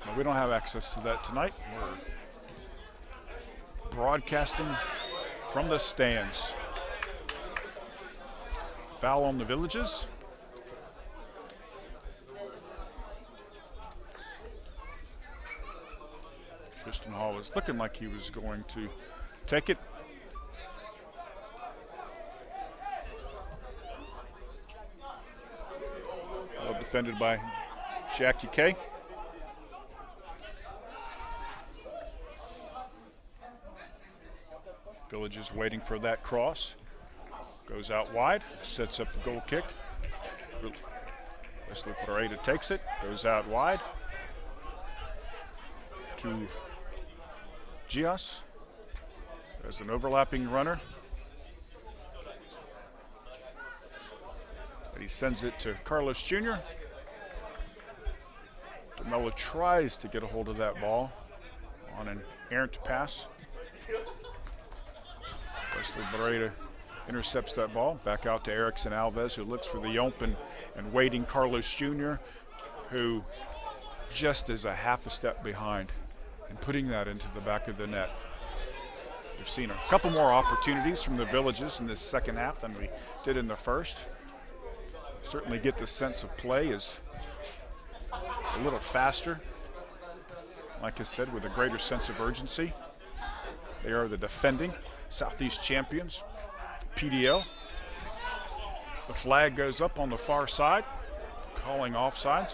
But we don't have access to that tonight. We're broadcasting from the stands. Foul on the Villages. Tristan Hall was looking like he was going to take it. Well defended by Jackie K. Villages waiting for that cross. Goes out wide, sets up the goal kick. Wesley Pereira takes it, goes out wide to Gias as an overlapping runner. But he sends it to Carlos Jr. DeMello tries to get a hold of that ball on an errant pass. Wesley Pereira intercepts that ball. Back out to Erickson Alves, who looks for the open and waiting Carlos Jr., who just is a half a step behind and putting that into the back of the net. We've seen a couple more opportunities from the Villages in this second half than we did in the first. Certainly get the sense of play is a little faster. Like I said, with a greater sense of urgency. They are the defending Southeast champions, PDL. The flag goes up on the far side, calling offsides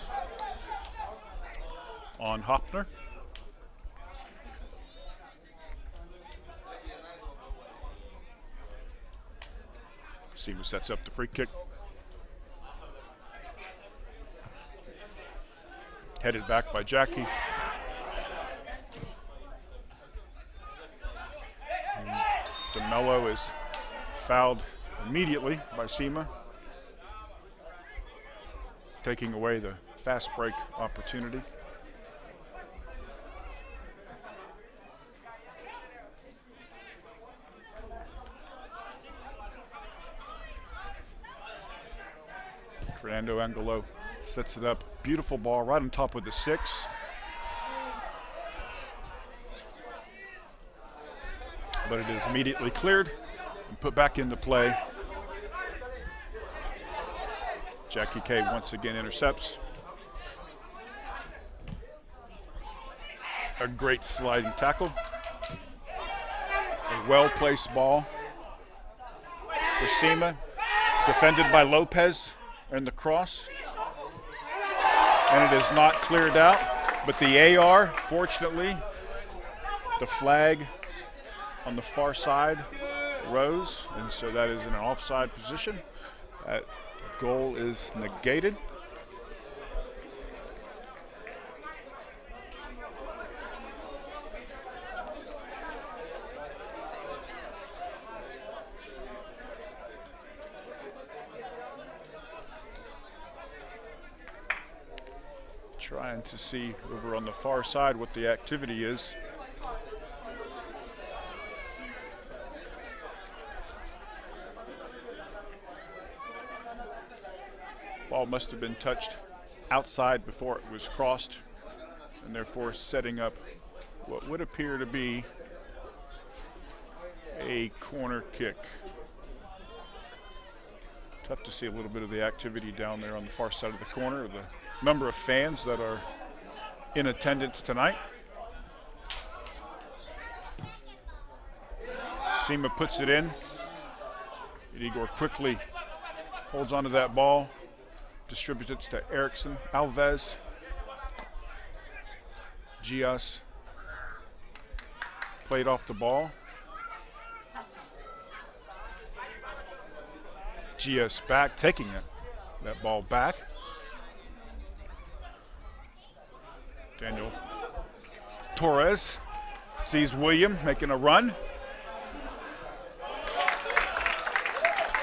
on Hoffner. SEMA sets up the free kick. Headed back by Jackie. DeMello is fouled immediately by SEMA, taking away the fast break opportunity. Fernando Angelo sets it up. Beautiful ball right on top of the 6. But it is immediately cleared and put back into play. Jackie K once again intercepts. A great sliding tackle. A well-placed ball for SEMA. Defended by Lopez and the cross. And it is not cleared out, but the AR, fortunately, the flag on the far side rose, and so that is in an offside position. That goal is negated. Trying to see over on the far side what the activity is. Ball must have been touched outside before it was crossed, and therefore setting up what would appear to be a corner kick. Tough to see a little bit of the activity down there on the far side of the corner, the number of fans that are in attendance tonight. SEMA puts it in. Igor quickly holds onto that ball, distributes it to Erickson, Alves, Gias played off the ball. Gias back, taking that ball back. Daniel Torres sees William making a run.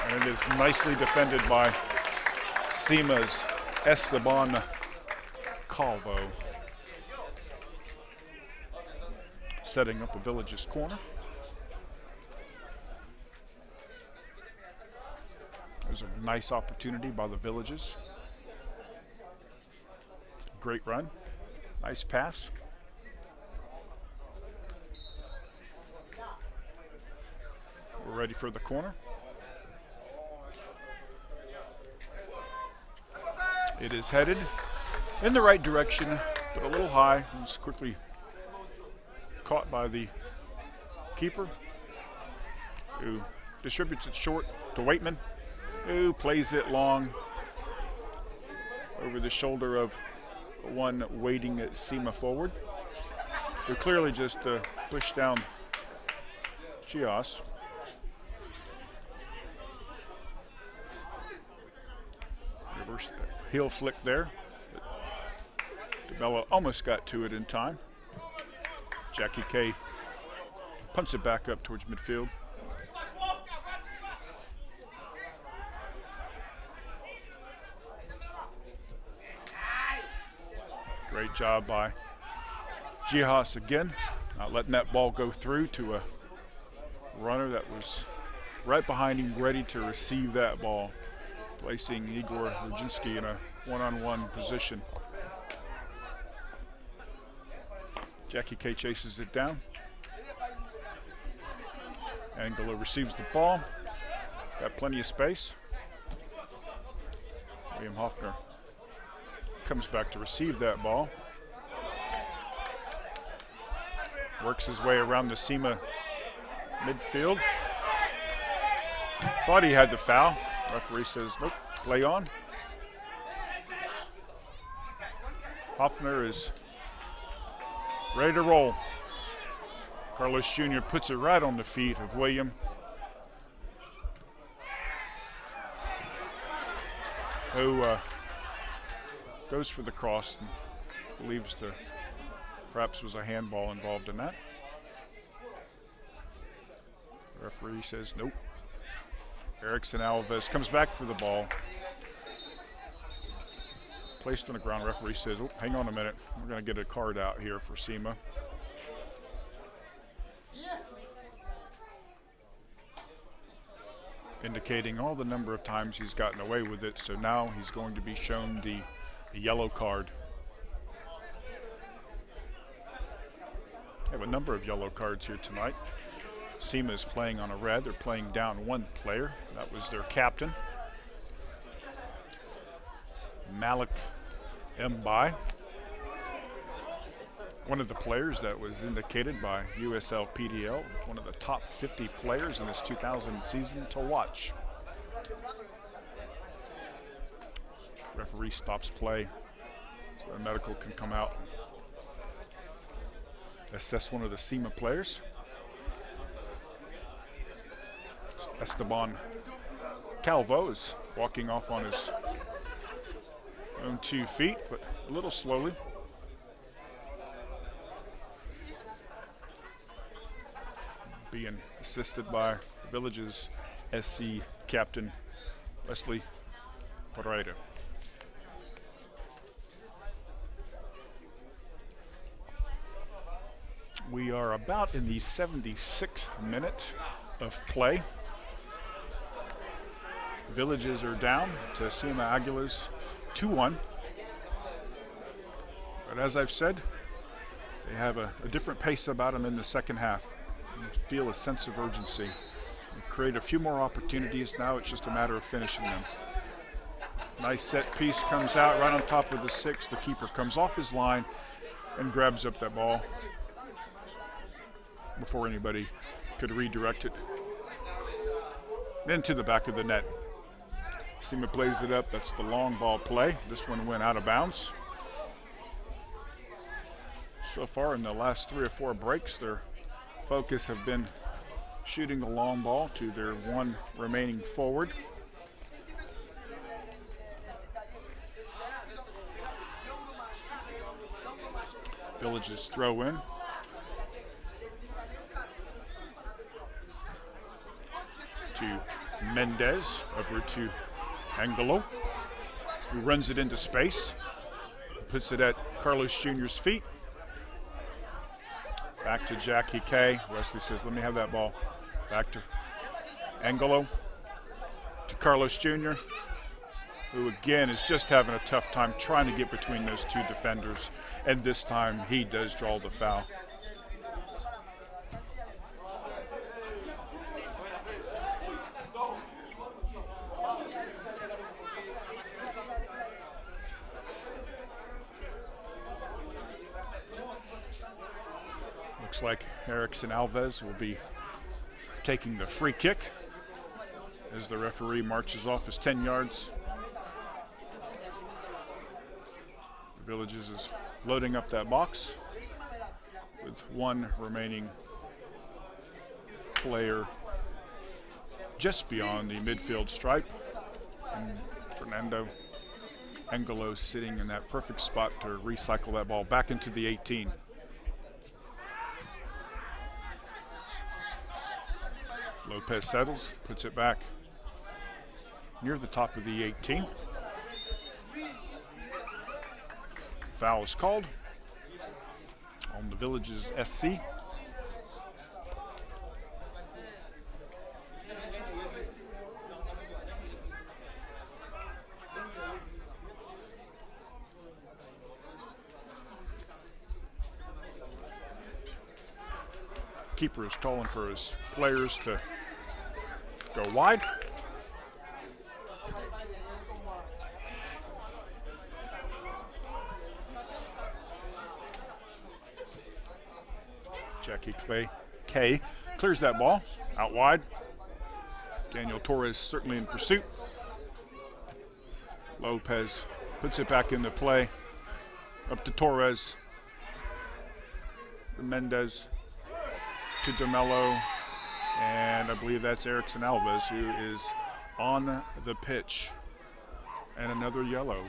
And it is nicely defended by SEMA's Esteban Calvo. Setting up the Village's corner. There's a nice opportunity by the Villages. Great run. Nice pass. We're ready for the corner. It is headed in the right direction, but a little high. It's quickly caught by the keeper, who distributes it short to Waitman, who plays it long over the shoulder of one waiting at SEMA forward, who clearly just pushed down Gias. Reverse heel flick there. DeBella almost got to it in time. Jackie K punts it back up towards midfield. Great job by Gias again, not letting that ball go through to a runner that was right behind him, ready to receive that ball, placing Igor Rudzinski in a one-on-one position. Jackie K chases it down. Angelo receives the ball. Got plenty of space. William Hoffner comes back to receive that ball. Works his way around the SEMA midfield. Thought he had the foul. Referee says, nope, play on. Hoffner is ready to roll. Carlos Jr. puts it right on the feet of William. Who goes for the cross and believes there perhaps was a handball involved in that. The referee says nope. Erickson Alves comes back for the ball. Placed on the ground. Referee says, oh, hang on a minute. We're going to get a card out here for SEMA. Indicating all the number of times he's gotten away with it. So now he's going to be shown the yellow card. We have a number of yellow cards here tonight. SEMA is playing on a red. They're playing down one player. That was their captain, Malik Mbai. One of the players that was indicated by USL PDL, one of the top 50 players in this 2000 season to watch. Referee stops play so the medical can come out and assess one of the SEMA players. Esteban Calvo is walking off on his own 2 feet, but a little slowly. Being assisted by the Village's SC captain, Wesley Pereira. We are about in the 76th minute of play. Villages are down to SIMA Aguilas 2-1. But as I've said, they have a different pace about them in the second half. You feel a sense of urgency. They've created a few more opportunities. Now it's just a matter of finishing them. Nice set piece comes out right on top of the 6. The keeper comes off his line and grabs up that ball before anybody could redirect it into the back of the net. SEMA plays it up. That's the long ball play. This one went out of bounds. So far in the last 3 or 4 breaks, their focus have been shooting the long ball to their one remaining forward. Villages throw in. To Mendez, over to Angelo, who runs it into space, puts it at Carlos Jr.'s feet. Back to Jackie K. Wesley says, let me have that ball. Back to Angelo, to Carlos Jr., who again is just having a tough time trying to get between those 2 defenders. And this time he does draw the foul. Looks like Erickson Alves will be taking the free kick as the referee marches off his 10 yards. The Villages is loading up that box with one remaining player just beyond the midfield stripe. And Fernando Angelo sitting in that perfect spot to recycle that ball back into the 18. Lopez settles, puts it back near the top of the 18. Foul is called on the Village's SC. Keeper is calling for his players to go wide. Jackie K clears that ball out wide. Daniel Torres certainly in pursuit. Lopez puts it back into play. Up to Torres. Mendez to DeMello. And I believe that's Erickson Alves who is on the pitch. And another yellow.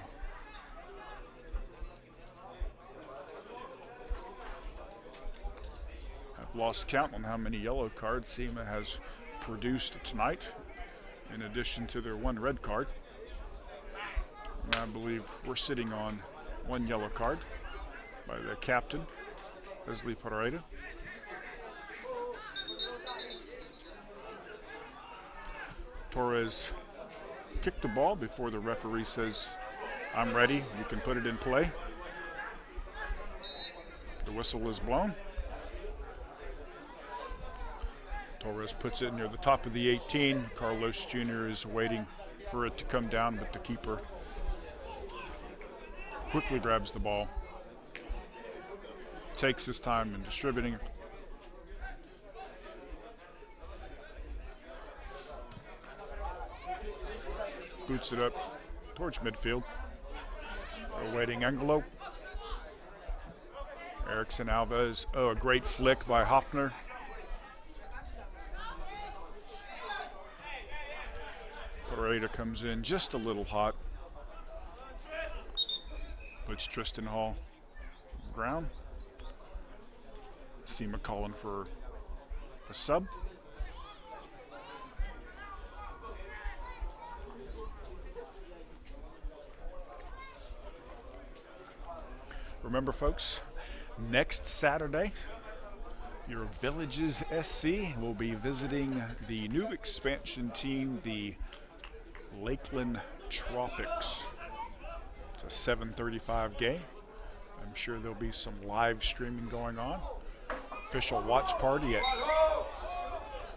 lost count on how many yellow cards SEMA has produced tonight, in addition to their 1 red card. And I believe we're sitting on 1 yellow card by the captain, Leslie Pareda. Torres kicked the ball before the referee says, "I'm ready, you can put it in play." The whistle is blown. Torres puts it near the top of the 18. Carlos Jr. is waiting for it to come down, but the keeper quickly grabs the ball, takes his time in distributing it. Boots it up towards midfield. Awaiting Angelo. Erickson Alves. Oh, a great flick by Hoffner. Pereira comes in just a little hot. Puts Tristan Hall on the ground. SEMA calling for a sub. Remember, folks, next Saturday, your Villages SC will be visiting the new expansion team, the Lakeland Tropics. It's a 7:35 game. I'm sure there'll be some live streaming going on. Official watch party at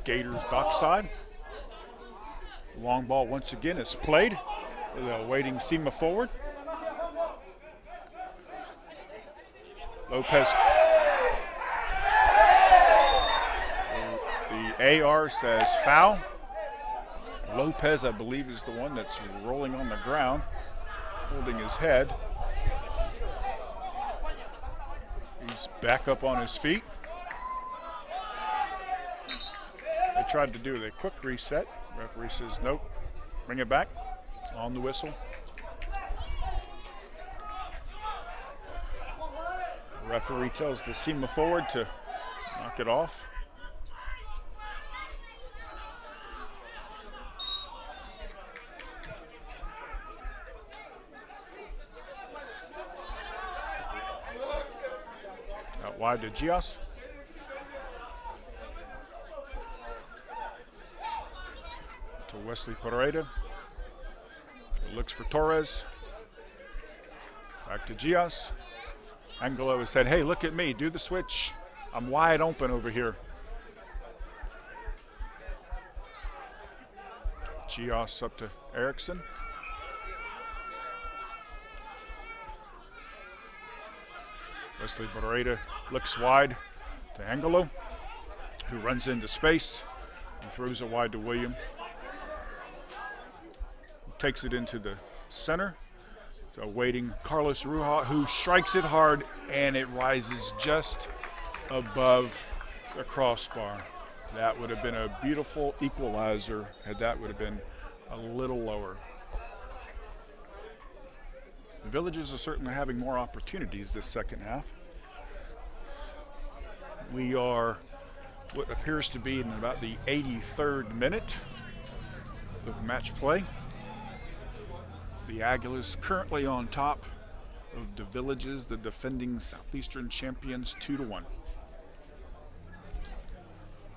Gators Dockside. Long ball once again is played. Awaiting SEMA forward. Lopez. The AR says foul. Lopez, I believe, is the one that's rolling on the ground, holding his head. He's back up on his feet. They tried to do a quick reset. Referee says nope. Bring it back. On the whistle. Referee tells the SEMA forward to knock it off. Out wide to Gias. To Wesley Pareda. Looks for Torres. Back to Gias. Angelo has said, "Hey, look at me, do the switch. I'm wide open over here." Gios up to Erickson. Wesley Barreda looks wide to Angelo, who runs into space and throws it wide to William. Takes it into the center. So waiting Carlos Ruja, who strikes it hard, and it rises just above the crossbar. That would have been a beautiful equalizer had that would have been a little lower. The Villages are certainly having more opportunities this second half. We are what appears to be in about the 83rd minute of match play. The Aguilas currently on top of the Villages, the defending Southeastern champions, 2-1.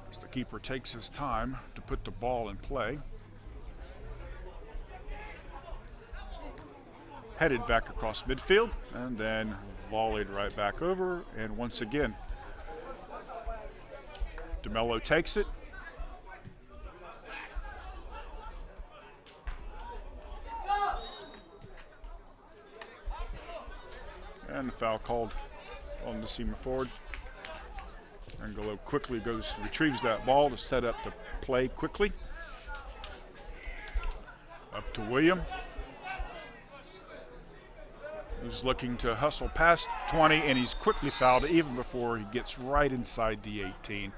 As the keeper takes his time to put the ball in play. Headed back across midfield and then volleyed right back over. And once again, DeMello takes it. And the foul called on the SEMA forward. Angelo quickly retrieves that ball to set up the play quickly. Up to William, who's looking to hustle past 20, and he's quickly fouled even before he gets right inside the 18.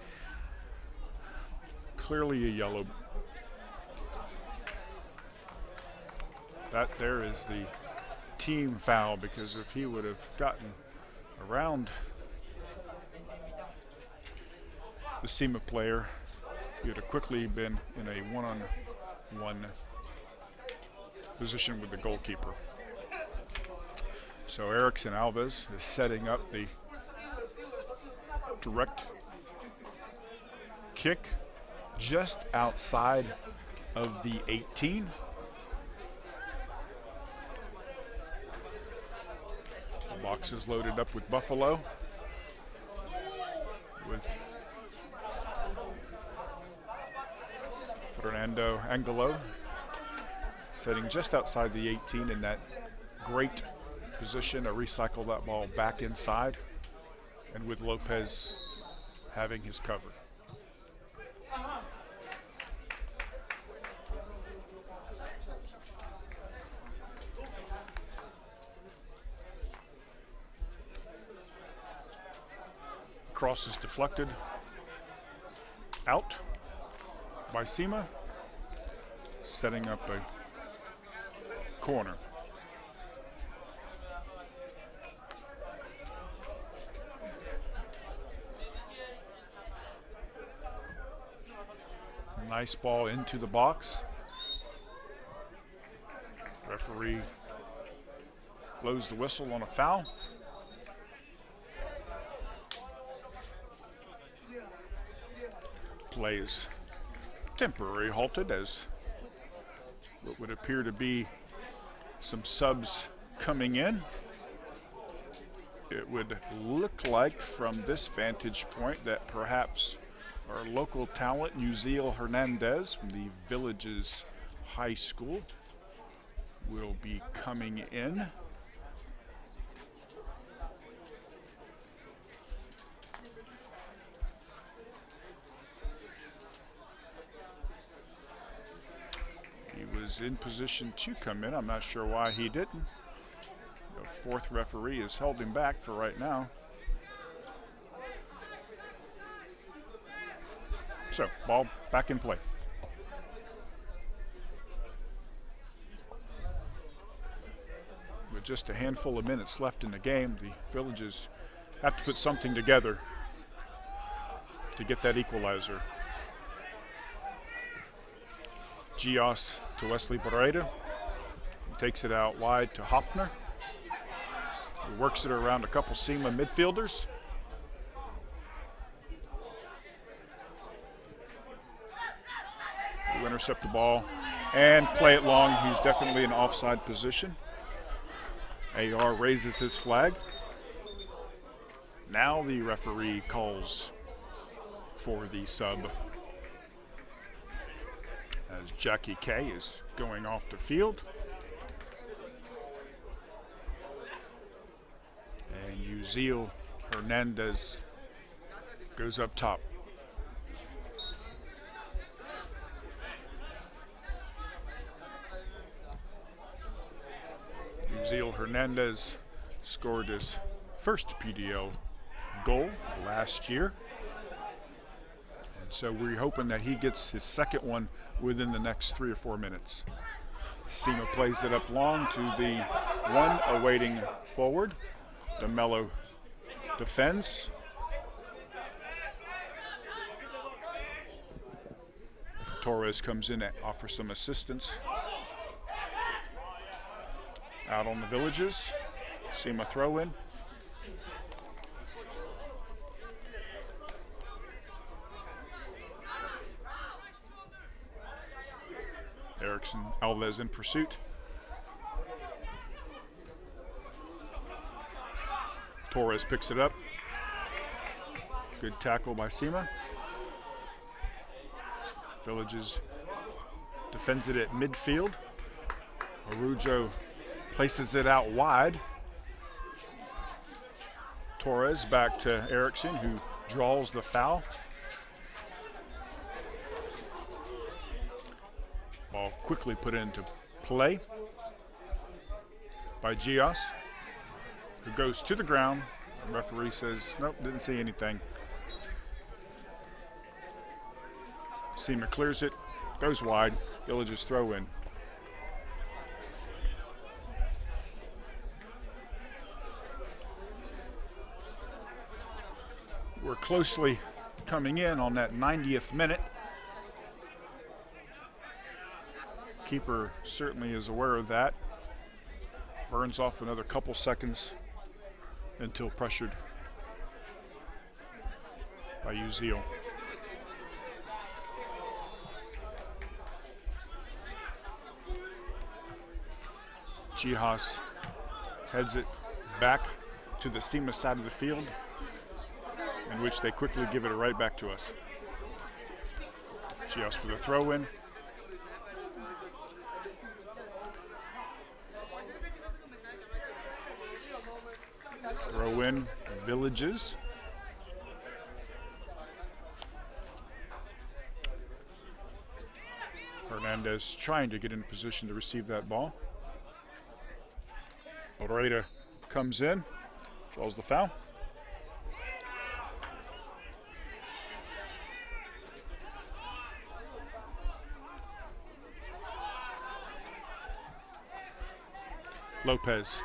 Clearly a yellow. That there is the team foul, because if he would have gotten around the SEMA player. He had quickly been in a one-on-one position with the goalkeeper. So Erickson Alves is setting up the direct kick just outside of the 18. The box is loaded up with Buffalo, with Fernando Angelo setting just outside the 18 in that great position to recycle that ball back inside, and with Lopez having his cover. Cross is deflected out by SEMA, setting up a corner. Nice ball into the box. Referee blows the whistle on a foul. Play is temporarily halted as what would appear to be some subs coming in. It would look like from this vantage point that perhaps our local talent, Uziel Hernandez from the Villages High School, will be coming in. He was in position to come in. I'm not sure why he didn't. The fourth referee has held him back for right now. So, ball back in play. With just a handful of minutes left in the game, the Villages have to put something together to get that equalizer. Gios to Wesley Barreda. He takes it out wide to Hoffner. He works it around a couple SEMA midfielders. He'll intercept the ball and play it long. He's definitely in offside position. AR raises his flag. Now the referee calls for the sub as Jackie K is going off the field. And Uziel Hernandez goes up top. Uziel Hernandez scored his first PDL goal last year. And so we're hoping that he gets his second one within the next 3 or 4 minutes. SEMA plays it up long to the one awaiting forward. DeMello defends. Torres comes in and offers some assistance. Out on the Villages. SEMA throw in. Erickson Alves in pursuit. Torres picks it up. Good tackle by SEMA. Villages defends it at midfield. Arujo places it out wide. Torres back to Erickson, who draws the foul. Ball quickly put into play by Gios, who goes to the ground. The referee says, nope, didn't see anything. SEMA clears it, goes wide. Villages throw in. We're closely coming in on that 90th minute. Keeper certainly is aware of that. Burns off another couple seconds until pressured by Uzil. Gihas heads it back to the SEMA side of the field, in which they quickly give it right back to us. Gihas for the throw-in. Throw-in, Villages. Hernandez trying to get in position to receive that ball. Oreda comes in, draws the foul. Lopez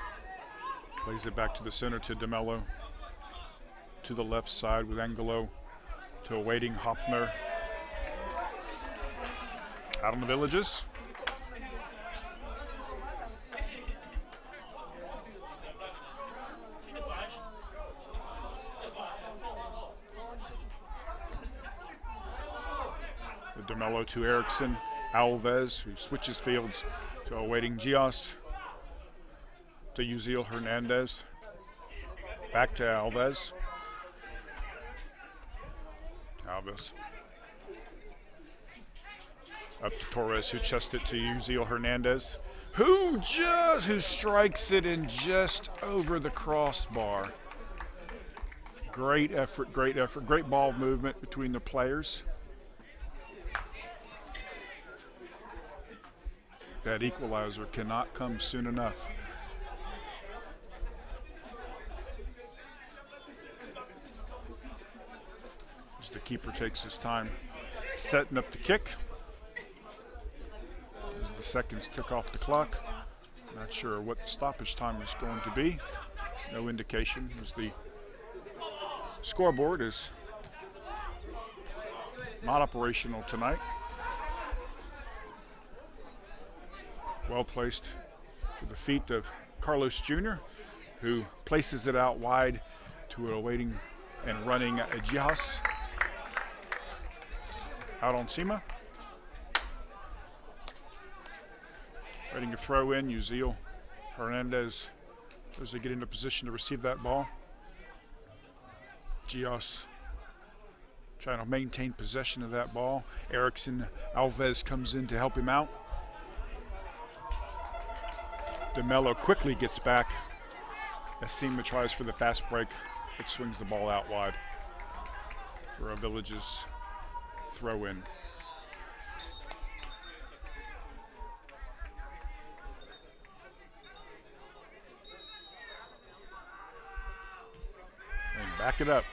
plays it back to the center to DeMello. To the left side with Angelo to awaiting Hopner. Out on the Villages. The DeMello to Erickson. Alves, who switches fields to awaiting Gios. To Uzil Hernandez. Back to Alves. Alves. Up to Torres, who chests it to Uzil Hernandez, who strikes it in just over the crossbar. Great effort, great ball movement between the players. That equalizer cannot come soon enough. As the keeper takes his time setting up the kick. As the seconds tick off the clock. Not sure what the stoppage time is going to be. No indication, as the scoreboard is not operational tonight. Well placed to the feet of Carlos Jr., who places it out wide to awaiting and running Gihas. Out on SEMA. Ready to throw in, Uzil Hernandez as they get into position to receive that ball. Gios trying to maintain possession of that ball. Erickson, Alves comes in to help him out. DeMello quickly gets back as SEMA tries for the fast break. It swings the ball out wide for a Villages throw in. And back it up.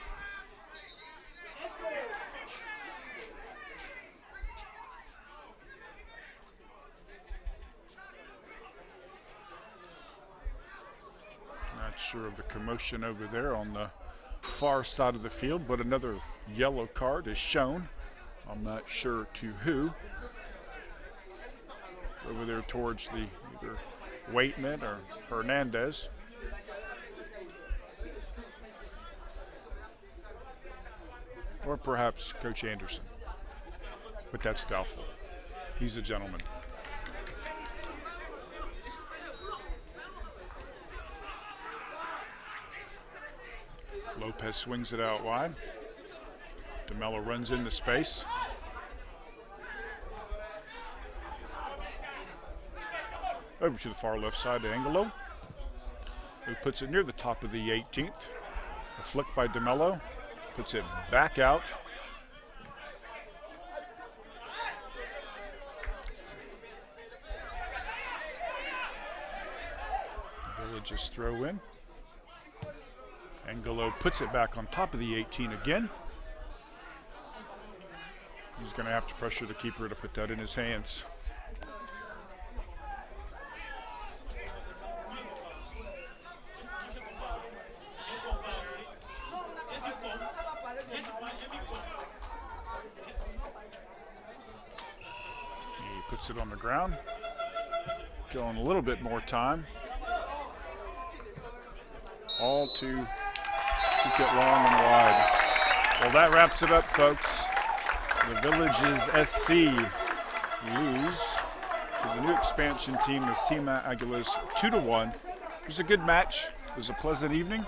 Not sure of the commotion over there on the far side of the field, but another yellow card is shown. I'm not sure to who. Over there towards the either Waitman or Hernandez. Or perhaps Coach Anderson. But that's doubtful. He's a gentleman. Lopez swings it out wide. DeMello runs into space. Over to the far left side to Angelo, who puts it near the top of the 18th. A flick by DeMello, puts it back out. Villages throw in. Angelo puts it back on top of the 18 again. He's going to have to pressure the keeper to put that in his hands. it on the ground. Going a little bit more time. All to keep it long and wide. Well, that wraps it up, folks. The Villages SC lose to the new expansion team, the SIMA Aguilas, 2-1. It was a good match. It was a pleasant evening.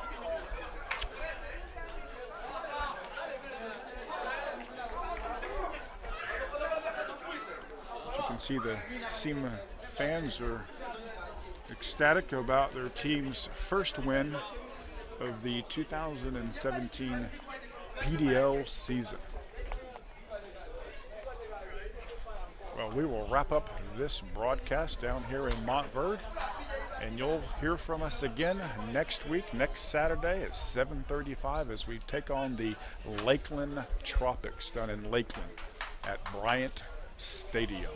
You can see the SEMA fans are ecstatic about their team's first win of the 2017 PDL season. Well, we will wrap up this broadcast down here in Montverde, and you'll hear from us again next week, next Saturday at 7:35 as we take on the Lakeland Tropics down in Lakeland at Bryant Stadium.